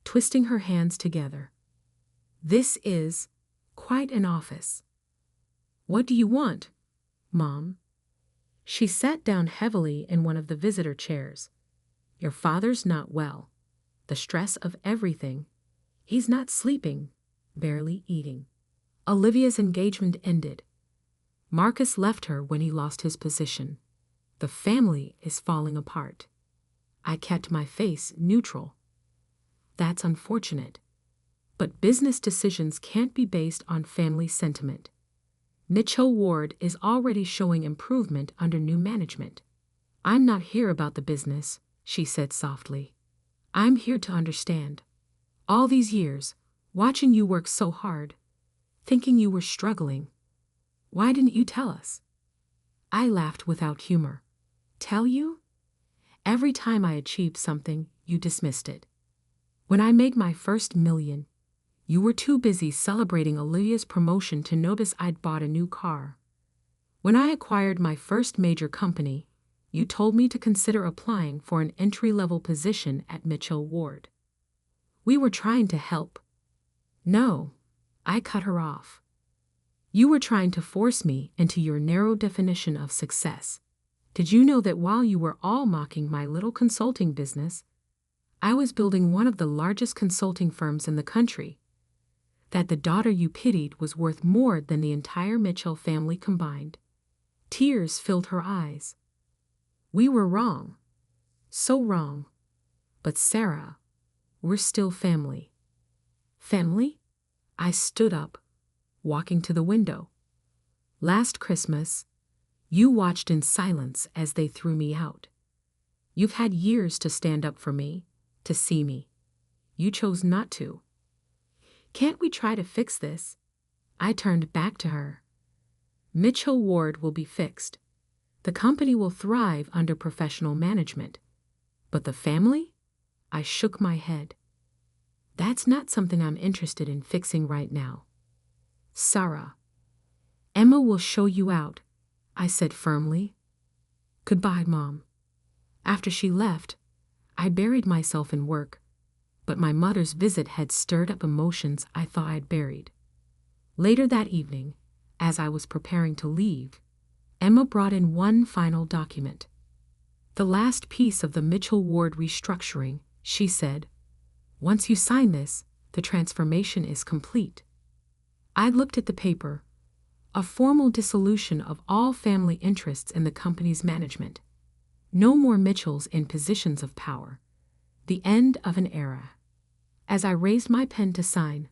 twisting her hands together. "This is quite an office." "What do you want, Mom?" She sat down heavily in one of the visitor chairs. "Your father's not well. The stress of everything. He's not sleeping, barely eating. Olivia's engagement ended. Marcus left her when he lost his position. The family is falling apart." I kept my face neutral. "That's unfortunate. But business decisions can't be based on family sentiment. Mitchell Ward is already showing improvement under new management." "I'm not here about the business," she said softly. "I'm here to understand. All these years, watching you work so hard, thinking you were struggling. Why didn't you tell us?" I laughed without humor. "Tell you? Every time I achieved something, you dismissed it. When I made my first $1 million, you were too busy celebrating Olivia's promotion to notice I'd bought a new car. When I acquired my first major company, you told me to consider applying for an entry-level position at Mitchell Ward. We were trying to help." "No," I cut her off. "You were trying to force me into your narrow definition of success. Did you know that while you were all mocking my little consulting business, I was building one of the largest consulting firms in the country? That the daughter you pitied was worth more than the entire Mitchell family combined?" Tears filled her eyes. "We were wrong. So wrong. But Sarah, we're still family." "Family?" I stood up, walking to the window. "Last Christmas, you watched in silence as they threw me out. You've had years to stand up for me, to see me. You chose not to. Can't we try to fix this?" I turned back to her. "Mitchell Ward will be fixed. The company will thrive under professional management. But the family?" I shook my head. "That's not something I'm interested in fixing right now. Sarah, Emma will show you out," I said firmly. "Goodbye, Mom." After she left, I buried myself in work, but my mother's visit had stirred up emotions I thought I'd buried. Later that evening, as I was preparing to leave, Emma brought in one final document. "The last piece of the Mitchell Ward restructuring," she said. "Once you sign this, the transformation is complete." I looked at the paper. A formal dissolution of all family interests in the company's management. No more Mitchells in positions of power. The end of an era. As I raised my pen to sign,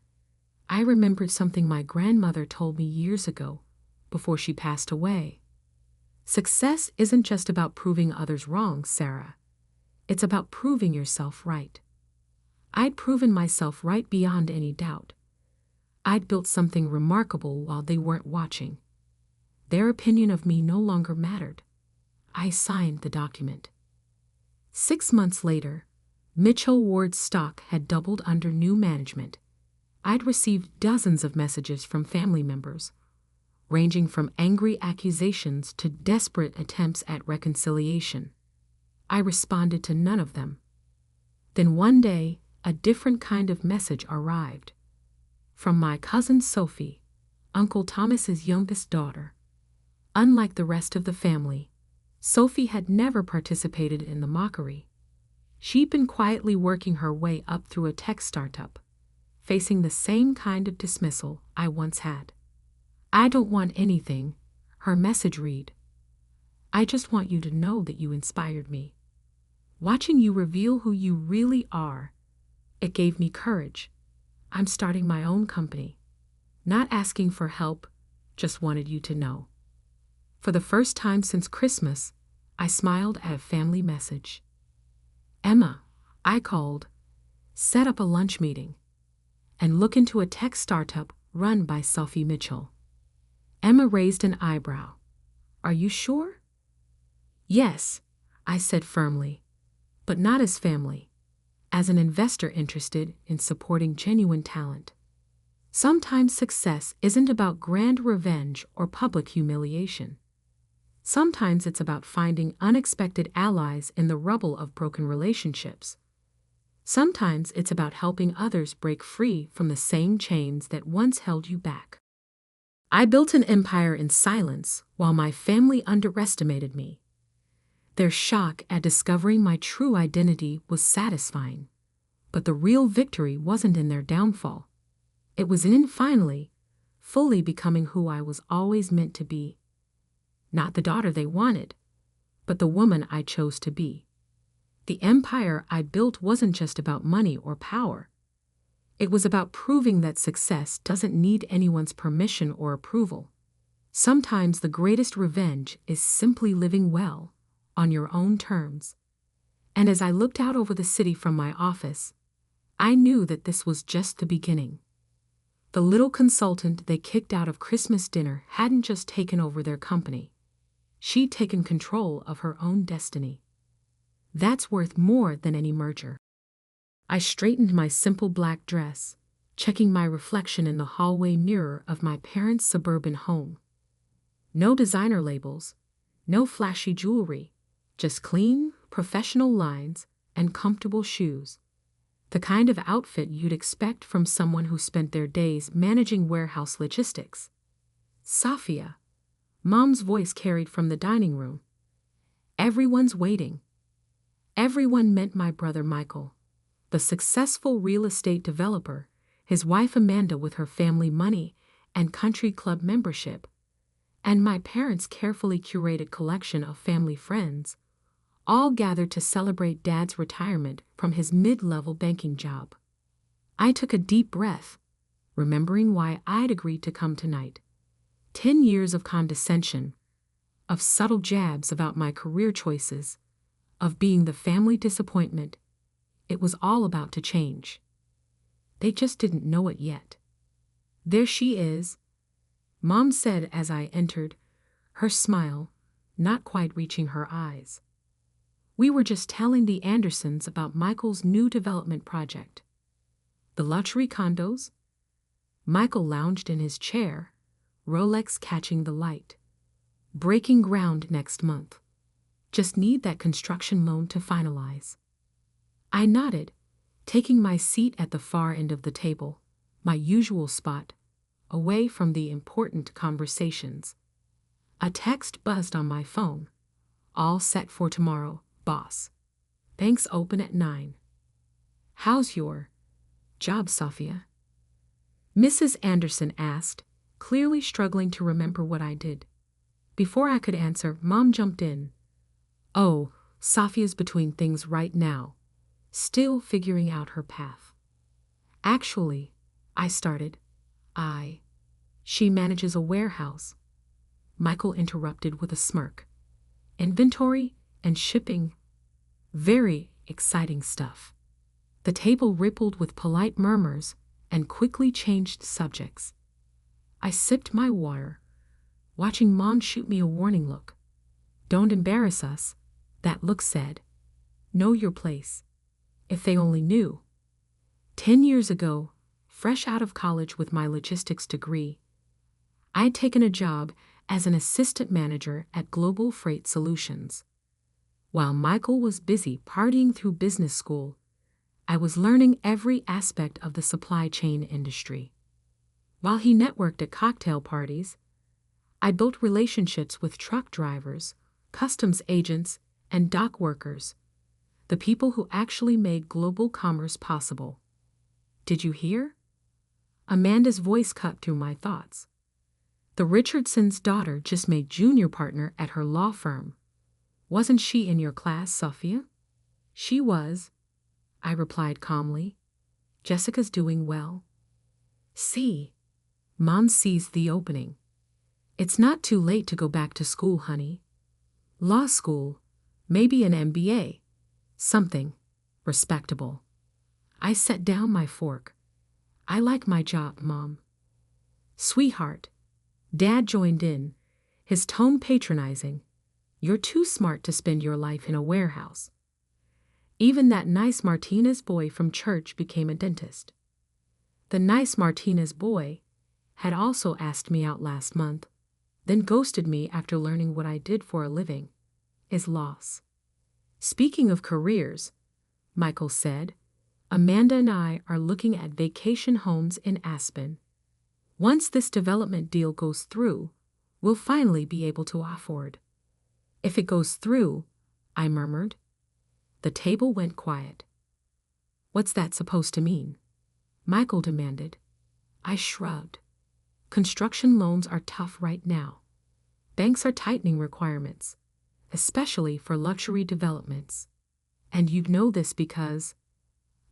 I remembered something my grandmother told me years ago before she passed away. Success isn't just about proving others wrong, Sarah. It's about proving yourself right. I'd proven myself right beyond any doubt. I'd built something remarkable while they weren't watching. Their opinion of me no longer mattered. I signed the document. 6 months later, Mitchell Ward's stock had doubled under new management. I'd received dozens of messages from family members, ranging from angry accusations to desperate attempts at reconciliation. I responded to none of them. Then one day, a different kind of message arrived. From my cousin Sophie, Uncle Thomas's youngest daughter. Unlike the rest of the family, Sophie had never participated in the mockery. She'd been quietly working her way up through a tech startup, facing the same kind of dismissal I once had. "I don't want anything," her message read. "I just want you to know that you inspired me. Watching you reveal who you really are, it gave me courage. I'm starting my own company. Not asking for help, just wanted you to know." For the first time since Christmas, I smiled at a family message. "Emma," I called, "set up a lunch meeting and look into a tech startup run by Sophie Mitchell." Emma raised an eyebrow. "Are you sure?" "Yes," I said firmly, "but not as family, as an investor interested in supporting genuine talent. Sometimes success isn't about grand revenge or public humiliation. Sometimes it's about finding unexpected allies in the rubble of broken relationships. Sometimes it's about helping others break free from the same chains that once held you back." I built an empire in silence while my family underestimated me. Their shock at discovering my true identity was satisfying, but the real victory wasn't in their downfall. It was in finally, fully becoming who I was always meant to be. Not the daughter they wanted, but the woman I chose to be. The empire I built wasn't just about money or power. It was about proving that success doesn't need anyone's permission or approval. Sometimes the greatest revenge is simply living well, on your own terms. And as I looked out over the city from my office, I knew that this was just the beginning. The little consultant they kicked out of Christmas dinner hadn't just taken over their company. She'd taken control of her own destiny. That's worth more than any merger. I straightened my simple black dress, checking my reflection in the hallway mirror of my parents' suburban home. No designer labels, no flashy jewelry, just clean, professional lines and comfortable shoes. The kind of outfit you'd expect from someone who spent their days managing warehouse logistics. "Safia," Mom's voice carried from the dining room. "Everyone's waiting." Everyone meant my brother Michael, the successful real estate developer, his wife Amanda with her family money and country club membership, and my parents' carefully curated collection of family friends, all gathered to celebrate Dad's retirement from his mid-level banking job. I took a deep breath, remembering why I'd agreed to come tonight. 10 years of condescension, of subtle jabs about my career choices, of being the family disappointment. It was all about to change. They just didn't know it yet. "There she is," Mom said as I entered, her smile not quite reaching her eyes. "We were just telling the Andersons about Michael's new development project. The luxury condos." Michael lounged in his chair, Rolex catching the light. "Breaking ground next month. Just need that construction loan to finalize." I nodded, taking my seat at the far end of the table, my usual spot, away from the important conversations. A text buzzed on my phone. "All set for tomorrow, boss. Banks open at 9. "How's your job, Safia?" Mrs. Anderson asked, clearly struggling to remember what I did. Before I could answer, Mom jumped in. "Oh, Safia's between things right now, still figuring out her path." "Actually," I started, She manages a warehouse. Michael interrupted with a smirk. Inventory and shipping. Very exciting stuff. The table rippled with polite murmurs and quickly changed subjects. I sipped my water, watching Mom shoot me a warning look. Don't embarrass us, that look said. Know your place. If they only knew. 10 years ago, fresh out of college with my logistics degree, I had taken a job as an assistant manager at Global Freight Solutions. While Michael was busy partying through business school, I was learning every aspect of the supply chain industry. While he networked at cocktail parties, I built relationships with truck drivers, customs agents, and dock workers, the people who actually made global commerce possible. Did you hear? Amanda's voice cut through my thoughts. The Richardsons' daughter just made junior partner at her law firm. Wasn't she in your class, Sophia? She was, I replied calmly. Jessica's doing well. See, Mom seized the opening. It's not too late to go back to school, honey. Law school, maybe an MBA, something respectable. I set down my fork. I like my job, Mom. Sweetheart, Dad joined in, his tone patronizing. You're too smart to spend your life in a warehouse. Even that nice Martinez boy from church became a dentist. The nice Martinez boy had also asked me out last month, then ghosted me after learning what I did for a living. His loss. Speaking of careers, Michael said, Amanda and I are looking at vacation homes in Aspen. Once this development deal goes through, we'll finally be able to afford. If it goes through, I murmured. The table went quiet. What's that supposed to mean? Michael demanded. I shrugged. Construction loans are tough right now. Banks are tightening requirements, especially for luxury developments. And you know this because...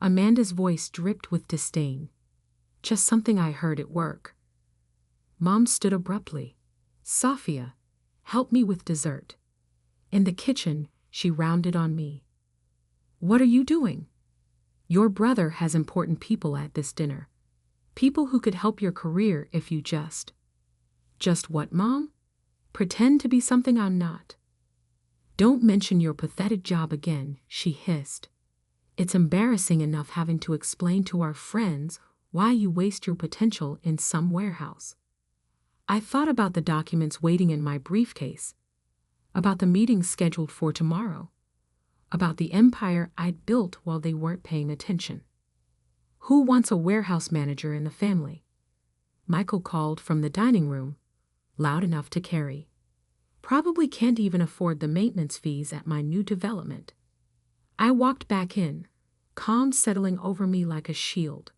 Amanda's voice dripped with disdain. Just something I heard at work. Mom stood abruptly. Sophia, help me with dessert. In the kitchen, she rounded on me. What are you doing? Your brother has important people at this dinner. People who could help your career if you just... Just what, Mom? Pretend to be something I'm not. Don't mention your pathetic job again, she hissed. It's embarrassing enough having to explain to our friends why you waste your potential in some warehouse. I thought about the documents waiting in my briefcase, about the meetings scheduled for tomorrow, about the empire I'd built while they weren't paying attention. Who wants a warehouse manager in the family? Michael called from the dining room, loud enough to carry. Probably can't even afford the maintenance fees at my new development. I walked back in, calm settling over me like a shield.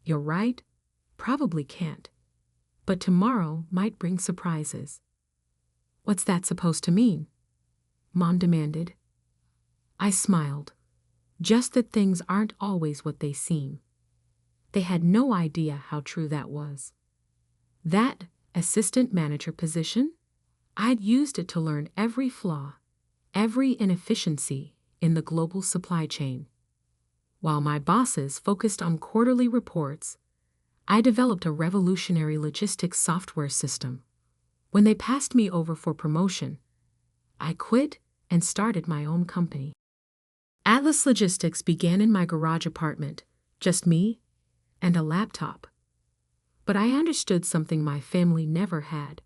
You're right, probably can't. But tomorrow might bring surprises. What's that supposed to mean? Mom demanded. I smiled. Just that things aren't always what they seem. They had no idea how true that was. That assistant manager position? I'd used it to learn every flaw, every inefficiency in the global supply chain. While my bosses focused on quarterly reports, I developed a revolutionary logistics software system. When they passed me over for promotion, I quit and started my own company. Atlas Logistics began in my garage apartment, just me and a laptop. But I understood something my family never had.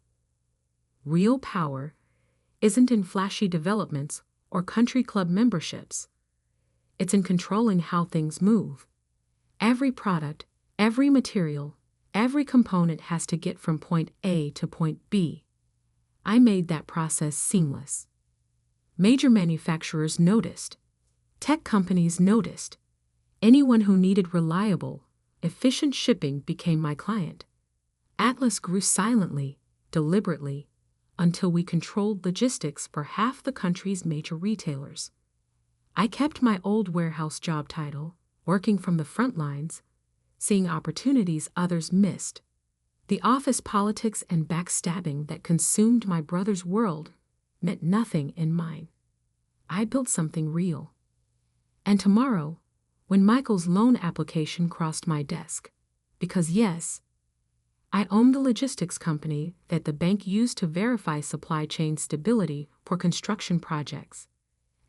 Real power isn't in flashy developments or country club memberships. It's in controlling how things move. Every product, every material, every component has to get from point A to point B. I made that process seamless. Major manufacturers noticed. Tech companies noticed. Anyone who needed reliable, efficient shipping became my client. Atlas grew silently, deliberately, until we controlled logistics for half the country's major retailers. I kept my old warehouse job title, working from the front lines, seeing opportunities others missed. The office politics and backstabbing that consumed my brother's world meant nothing in mine. I built something real. And tomorrow, when Michael's loan application crossed my desk, because yes, I owned the logistics company that the bank used to verify supply chain stability for construction projects,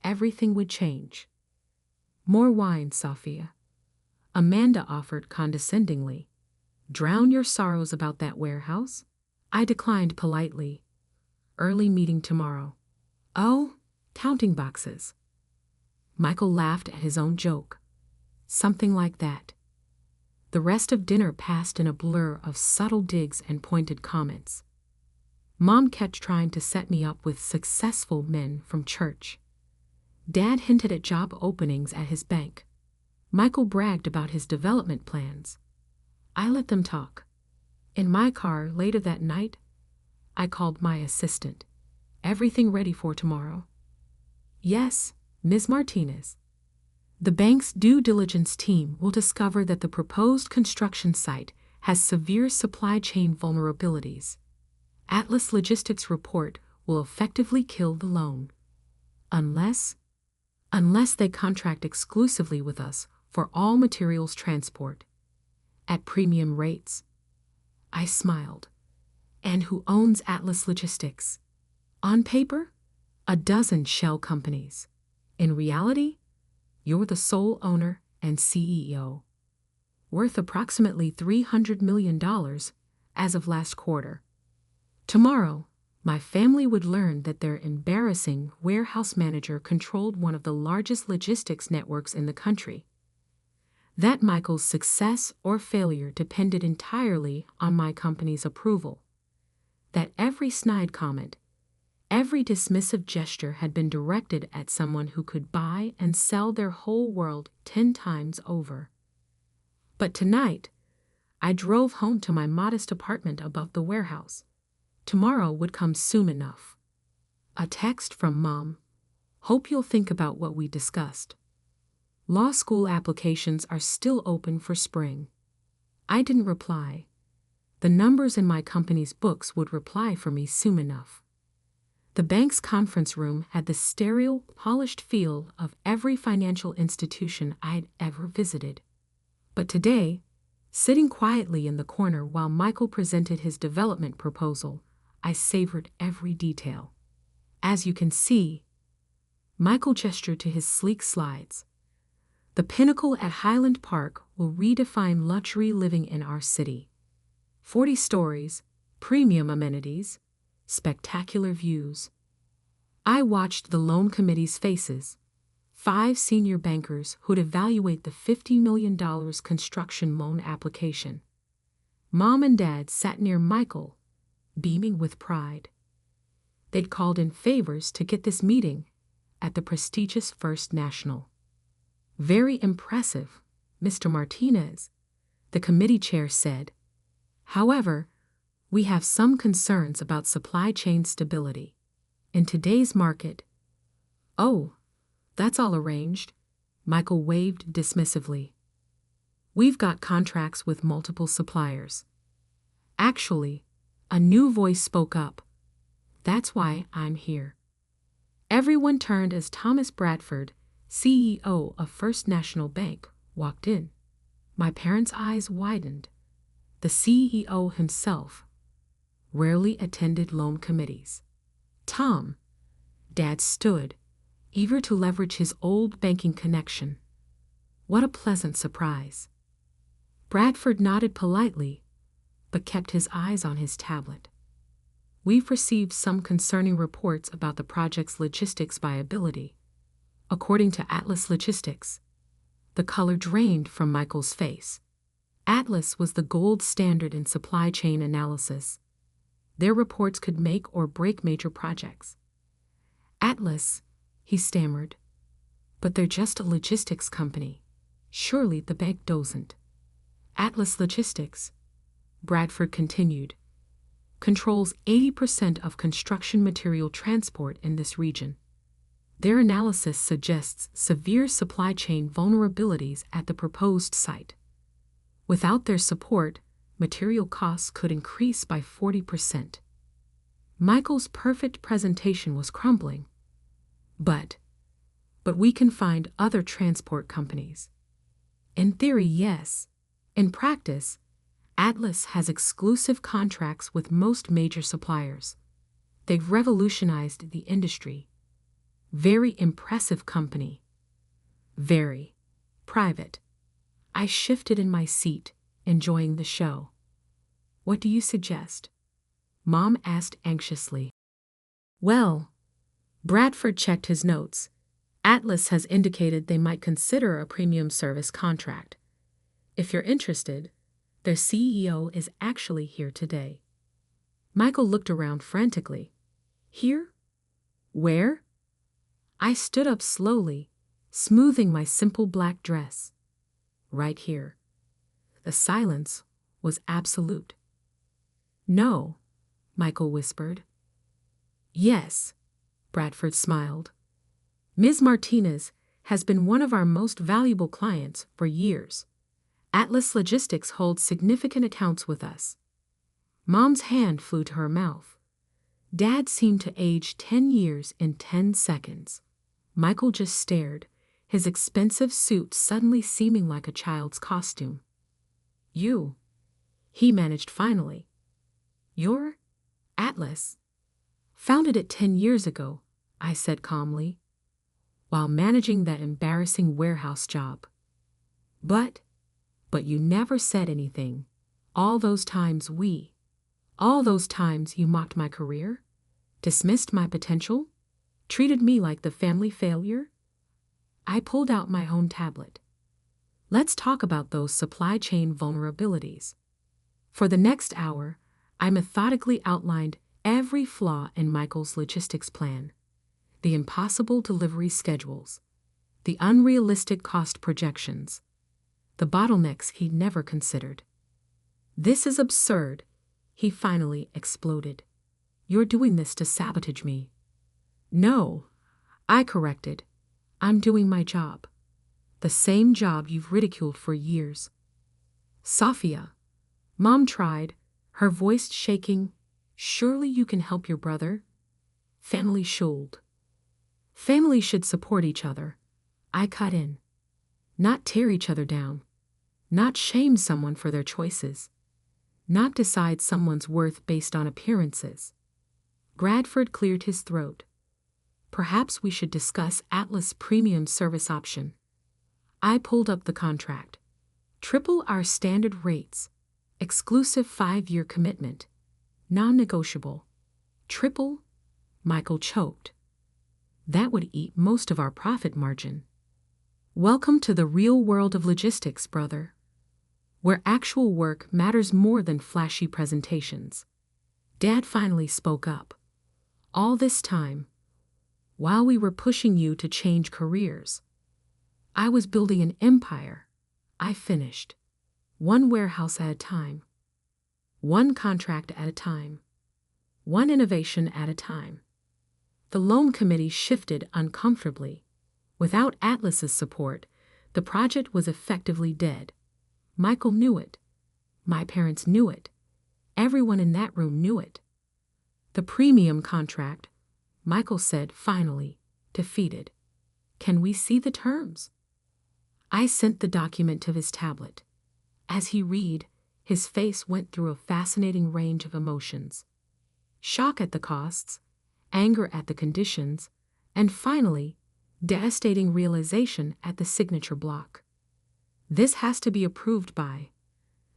everything would change. More wine, Sophia. Amanda offered condescendingly. Drown your sorrows about that warehouse? I declined politely. Early meeting tomorrow. Oh, counting boxes. Michael laughed at his own joke. Something like that. The rest of dinner passed in a blur of subtle digs and pointed comments. Mom kept trying to set me up with successful men from church. Dad hinted at job openings at his bank. Michael bragged about his development plans. I let them talk. In my car later that night, I called my assistant. Everything ready for tomorrow? Yes, Ms. Martinez. The bank's due diligence team will discover that the proposed construction site has severe supply chain vulnerabilities. Atlas Logistics' report will effectively kill the loan. Unless they contract exclusively with us for all materials transport at premium rates. I smiled. And who owns Atlas Logistics? On paper, a dozen shell companies. In reality, you're the sole owner and CEO. Worth approximately $300 million as of last quarter. Tomorrow, my family would learn that their embarrassing warehouse manager controlled one of the largest logistics networks in the country. That Michael's success or failure depended entirely on my company's approval. That every snide comment, every dismissive gesture had been directed at someone who could buy and sell their whole world 10 times over. But tonight, I drove home to my modest apartment above the warehouse. Tomorrow would come soon enough. A text from Mom. Hope you'll think about what we discussed. Law school applications are still open for spring. I didn't reply. The numbers in my company's books would reply for me soon enough. The bank's conference room had the sterile, polished feel of every financial institution I'd ever visited. But today, sitting quietly in the corner while Michael presented his development proposal, I savored every detail. As you can see, Michael gestured to his sleek slides. The pinnacle at Highland Park will redefine luxury living in our city. 40 stories, premium amenities, spectacular views. I watched the loan committee's faces. 5 senior bankers who'd evaluate the $50 million construction loan application. Mom and Dad sat near Michael, beaming with pride. They'd called in favors to get this meeting at the prestigious First National. Very impressive, Mr. Martinez, the committee chair said. However, we have some concerns about supply chain stability. In today's market, oh, that's all arranged, Michael waved dismissively. We've got contracts with multiple suppliers. Actually, a new voice spoke up. That's why I'm here. Everyone turned as Thomas Bradford, CEO of First National Bank, walked in. My parents' eyes widened. The CEO himself rarely attended loan committees. Tom, Dad stood, eager to leverage his old banking connection. What a pleasant surprise. Bradford nodded politely, but kept his eyes on his tablet. We've received some concerning reports about the project's logistics viability. According to Atlas Logistics, the color drained from Michael's face. Atlas was the gold standard in supply chain analysis. Their reports could make or break major projects. Atlas, he stammered. But they're just a logistics company. Surely the bank doesn't. Atlas Logistics, Bradford continued, controls 80% of construction material transport in this region. Their analysis suggests severe supply chain vulnerabilities at the proposed site. Without their support, material costs could increase by 40%. Michael's perfect presentation was crumbling. But we can find other transport companies. In theory, yes. In practice, Atlas has exclusive contracts with most major suppliers. They've revolutionized the industry. Very impressive company. Very private. I shifted in my seat, enjoying the show. What do you suggest? Mom asked anxiously. Well, Bradford checked his notes. Atlas has indicated they might consider a premium service contract. If you're interested, their CEO is actually here today. Michael looked around frantically. Here? Where? I stood up slowly, smoothing my simple black dress. Right here. The silence was absolute. No, Michael whispered. Yes, Bradford smiled. Ms. Martinez has been one of our most valuable clients for years. Atlas Logistics holds significant accounts with us. Mom's hand flew to her mouth. Dad seemed to age 10 years in 10 seconds. Michael just stared, his expensive suit suddenly seeming like a child's costume. You, he managed finally. You're Atlas. Founded it 10 years ago, I said calmly, while managing that embarrassing warehouse job. But you never said anything. All those times you mocked my career, dismissed my potential, treated me like the family failure. I pulled out my own tablet. Let's talk about those supply chain vulnerabilities. For the next hour, I methodically outlined every flaw in Michael's logistics plan. The impossible delivery schedules, the unrealistic cost projections, the bottlenecks he'd never considered. This is absurd, he finally exploded. You're doing this to sabotage me. No, I corrected. I'm doing my job. The same job you've ridiculed for years. Sophia, Mom tried, her voice shaking. Surely you can help your brother? Family should. Families should support each other. I cut in. Not tear each other down. Not shame someone for their choices. Not decide someone's worth based on appearances. Bradford cleared his throat. Perhaps we should discuss Atlas' premium service option. I pulled up the contract. Triple our standard rates. Exclusive 5-year commitment. Non-negotiable. Triple? Michael choked. That would eat most of our profit margin. Welcome to the real world of logistics, brother, where actual work matters more than flashy presentations. Dad finally spoke up. All this time, while we were pushing you to change careers, I was building an empire. I finished. One warehouse at a time. One contract at a time. One innovation at a time. The loan committee shifted uncomfortably. Without Atlas's support, the project was effectively dead. Michael knew it. My parents knew it. Everyone in that room knew it. The premium contract, Michael said finally, defeated. Can we see the terms? I sent the document to his tablet. As he read, his face went through a fascinating range of emotions. Shock at the costs, anger at the conditions, and finally, devastating realization at the signature block. This has to be approved by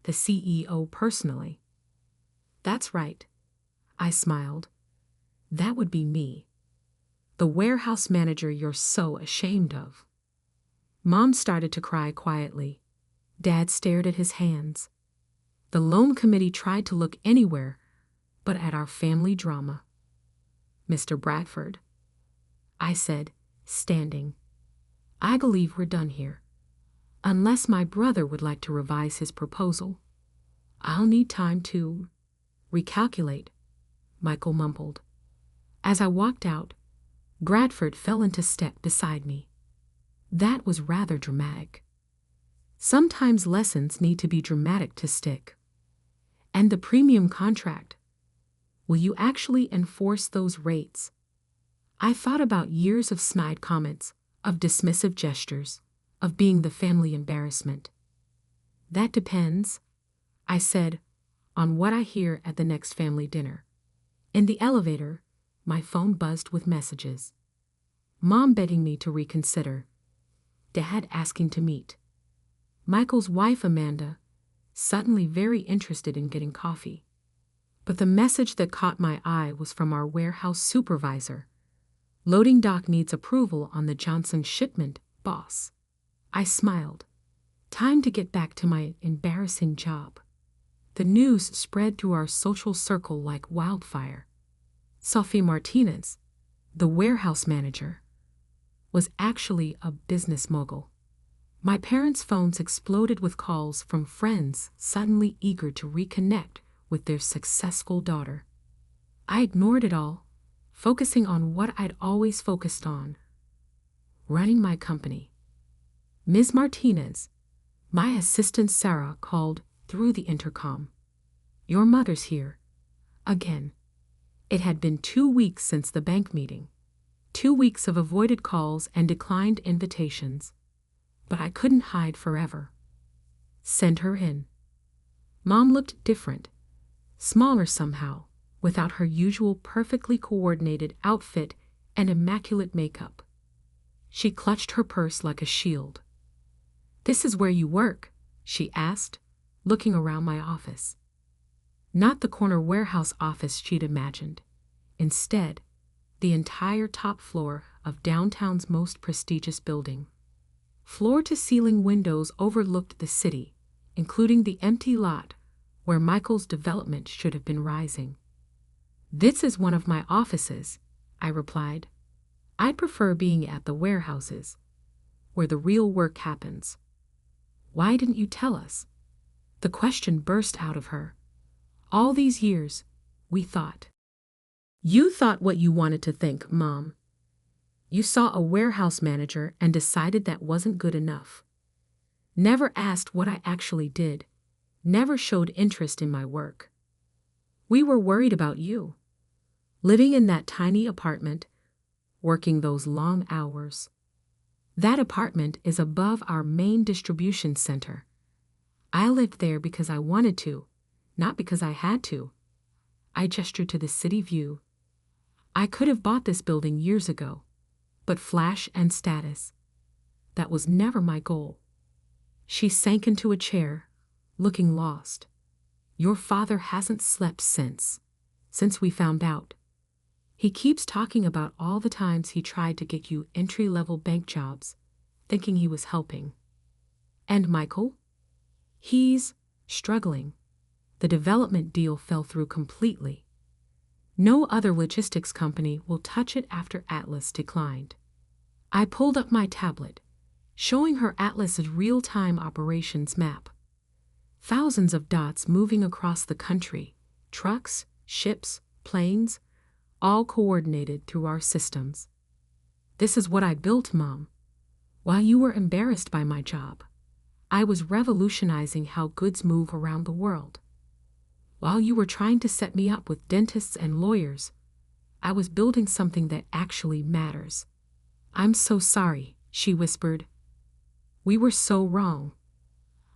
the CEO personally. That's right, I smiled. That would be me. The warehouse manager you're so ashamed of. Mom started to cry quietly. Dad stared at his hands. The loan committee tried to look anywhere but at our family drama. Mr. Bradford, I said, standing. I believe we're done here. Unless my brother would like to revise his proposal. I'll need time to recalculate, Michael mumbled. As I walked out, Bradford fell into step beside me. That was rather dramatic. Sometimes lessons need to be dramatic to stick. And the premium contract. Will you actually enforce those rates? I thought about years of snide comments, of dismissive gestures, of being the family embarrassment. That depends, I said, on what I hear at the next family dinner. In the elevator, my phone buzzed with messages. Mom begging me to reconsider. Dad asking to meet. Michael's wife, Amanda, suddenly very interested in getting coffee. But the message that caught my eye was from our warehouse supervisor. Loading dock needs approval on the Johnson shipment, boss. I smiled. Time to get back to my embarrassing job. The news spread through our social circle like wildfire. Sophie Martinez, the warehouse manager, was actually a business mogul. My parents' phones exploded with calls from friends suddenly eager to reconnect with their successful daughter. I ignored it all, focusing on what I'd always focused on: running my company. Ms. Martinez, my assistant Sarah, called through the intercom. Your mother's here. Again. It had been 2 weeks since the bank meeting. 2 weeks of avoided calls and declined invitations. But I couldn't hide forever. Send her in. Mom looked different, smaller somehow, without her usual perfectly coordinated outfit and immaculate makeup. She clutched her purse like a shield. This is where you work, she asked, looking around my office. Not the corner warehouse office she'd imagined. Instead, the entire top floor of downtown's most prestigious building. Floor-to-ceiling windows overlooked the city, including the empty lot where Michael's development should have been rising. This is one of my offices, I replied. I'd prefer being at the warehouses, where the real work happens. Why didn't you tell us? The question burst out of her. All these years, we thought. You thought what you wanted to think, Mom. You saw a warehouse manager and decided that wasn't good enough. Never asked what I actually did. Never showed interest in my work. We were worried about you. Living in that tiny apartment, working those long hours. That apartment is above our main distribution center. I lived there because I wanted to, not because I had to. I gestured to the city view. I could have bought this building years ago, but flash and status. That was never my goal. She sank into a chair, looking lost. Your father hasn't slept since we found out. He keeps talking about all the times he tried to get you entry-level bank jobs, thinking he was helping. And Michael? He's struggling. The development deal fell through completely. No other logistics company will touch it after Atlas declined. I pulled up my tablet, showing her Atlas's real-time operations map. Thousands of dots moving across the country, trucks, ships, planes, all coordinated through our systems. This is what I built, Mom. While you were embarrassed by my job, I was revolutionizing how goods move around the world. While you were trying to set me up with dentists and lawyers, I was building something that actually matters. I'm so sorry, she whispered. We were so wrong.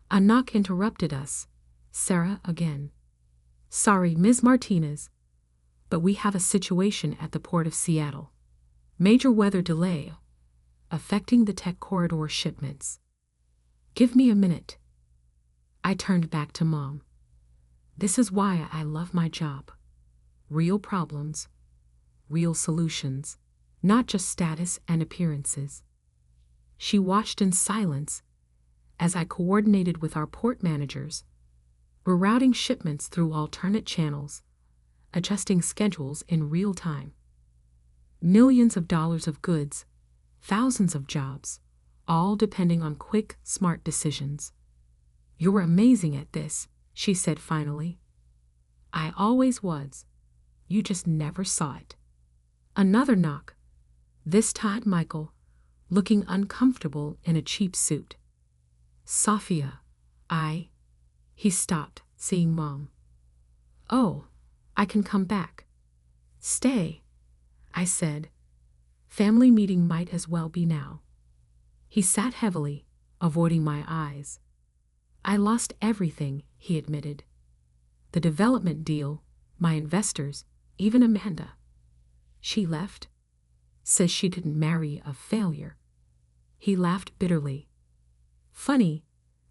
A knock interrupted us. Sarah again. Sorry, Ms. Martinez, but we have a situation at the Port of Seattle. Major weather delay, affecting the tech corridor shipments. Give me a minute. I turned back to Mom. This is why I love my job. Real problems, real solutions, not just status and appearances. She watched in silence as I coordinated with our port managers, rerouting shipments through alternate channels, adjusting schedules in real time. Millions of dollars of goods, thousands of jobs, all depending on quick, smart decisions. You're amazing at this, she said finally. I always was. You just never saw it. Another knock. This time Michael, looking uncomfortable in a cheap suit. Sophia, He stopped, seeing Mom. Oh, I can come back. Stay, I said. Family meeting might as well be now. He sat heavily, avoiding my eyes. I lost everything, he admitted. The development deal, my investors, even Amanda. She left. Says she didn't marry a failure. He laughed bitterly. Funny,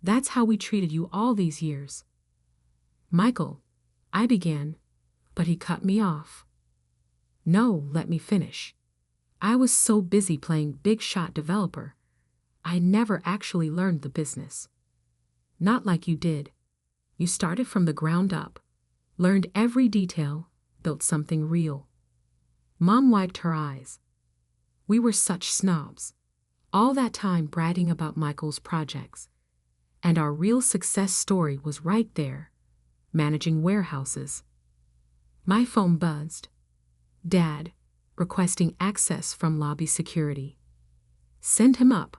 that's how we treated you all these years. Michael, I began, but he cut me off. No, let me finish. I was so busy playing big shot developer, I never actually learned the business. Not like you did. You started from the ground up, learned every detail, built something real. Mom wiped her eyes. We were such snobs. All that time bragging about Michael's projects. And our real success story was right there, managing warehouses. My phone buzzed. Dad, requesting access from lobby security. Send him up,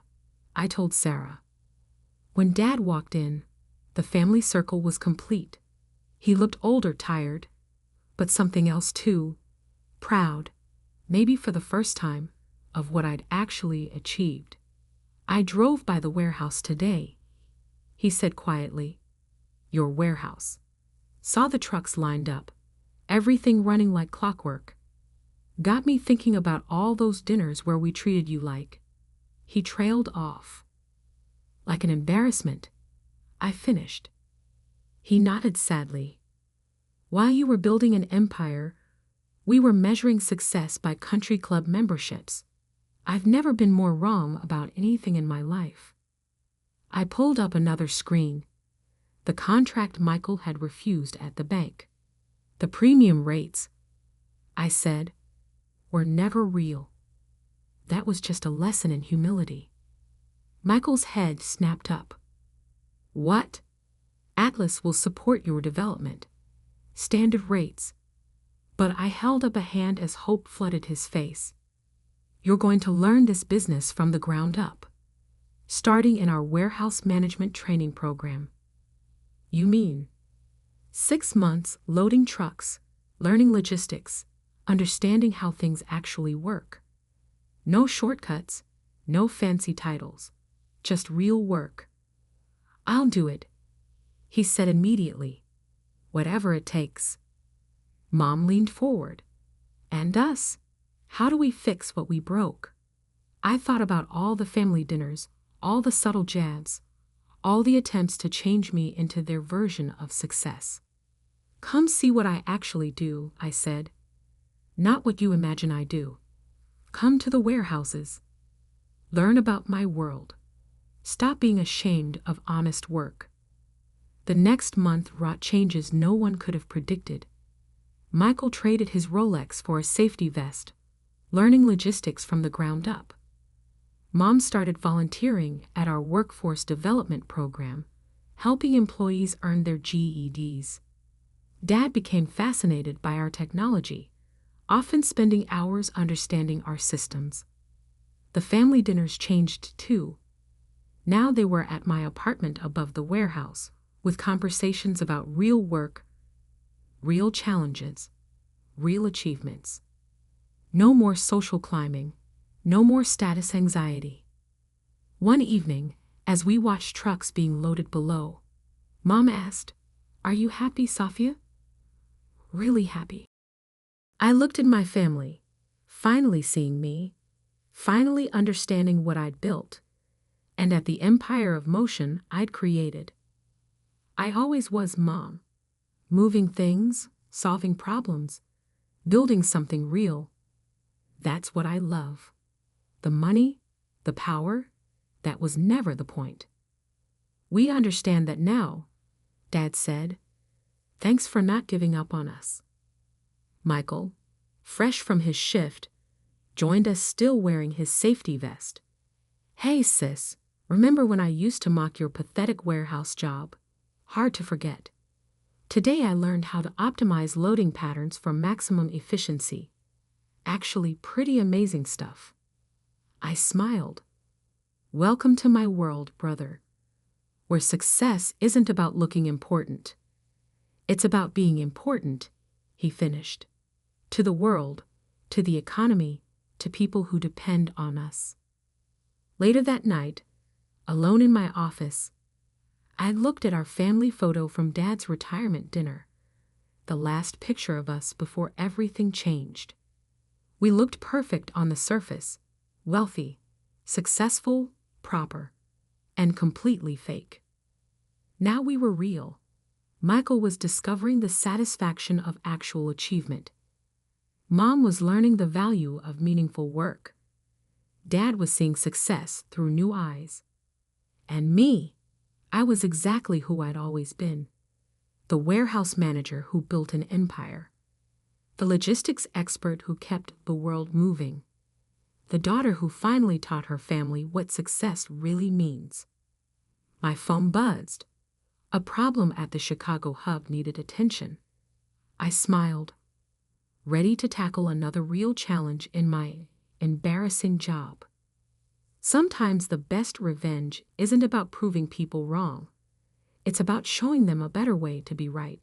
I told Sarah. When Dad walked in, the family circle was complete. He looked older, tired, but something else too, proud, maybe for the first time, of what I'd actually achieved. I drove by the warehouse today, he said quietly. Your warehouse. Saw the trucks lined up, everything running like clockwork. Got me thinking about all those dinners where we treated you like. He trailed off. Like an embarrassment, I finished. He nodded sadly. While you were building an empire, we were measuring success by country club memberships. I've never been more wrong about anything in my life. I pulled up another screen. The contract Michael had refused at the bank. The premium rates, I said, were never real. That was just a lesson in humility. Michael's head snapped up. What? Atlas will support your development. Standard rates. But I held up a hand as hope flooded his face. You're going to learn this business from the ground up, starting in our warehouse management training program. You mean 6 months loading trucks, learning logistics, understanding how things actually work. No shortcuts, no fancy titles, just real work. I'll do it, he said immediately. Whatever it takes. Mom leaned forward. And us? How do we fix what we broke? I thought about all the family dinners, all the subtle jabs, all the attempts to change me into their version of success. Come see what I actually do, I said. Not what you imagine I do. Come to the warehouses. Learn about my world. Stop being ashamed of honest work. The next month wrought changes no one could have predicted. Michael traded his Rolex for a safety vest, learning logistics from the ground up. Mom started volunteering at our workforce development program, helping employees earn their GEDs. Dad became fascinated by our technology, often spending hours understanding our systems. The family dinners changed too. Now they were at my apartment above the warehouse, with conversations about real work, real challenges, real achievements. No more social climbing, no more status anxiety. One evening, as we watched trucks being loaded below, Mom asked, "Are you happy, Safia?" Really happy. I looked at my family, finally seeing me, finally understanding what I'd built, and at the empire of motion I'd created. I always was Mom, moving things, solving problems, building something real. That's what I love. The money, the power, that was never the point. We understand that now, Dad said. Thanks for not giving up on us. Michael, fresh from his shift, joined us still wearing his safety vest. Hey sis, remember when I used to mock your pathetic warehouse job? Hard to forget. Today I learned how to optimize loading patterns for maximum efficiency. Actually pretty amazing stuff. I smiled. Welcome to my world, brother, where success isn't about looking important. It's about being important, he finished. To the world, to the economy, to people who depend on us. Later that night, alone in my office, I looked at our family photo from Dad's retirement dinner, the last picture of us before everything changed. We looked perfect on the surface, wealthy, successful, proper, and completely fake. Now we were real. Michael was discovering the satisfaction of actual achievement. Mom was learning the value of meaningful work. Dad was seeing success through new eyes. And me, I was exactly who I'd always been. The warehouse manager who built an empire. The logistics expert who kept the world moving. The daughter who finally taught her family what success really means. My phone buzzed. A problem at the Chicago hub needed attention. I smiled, ready to tackle another real challenge in my embarrassing job. Sometimes the best revenge isn't about proving people wrong. It's about showing them a better way to be right.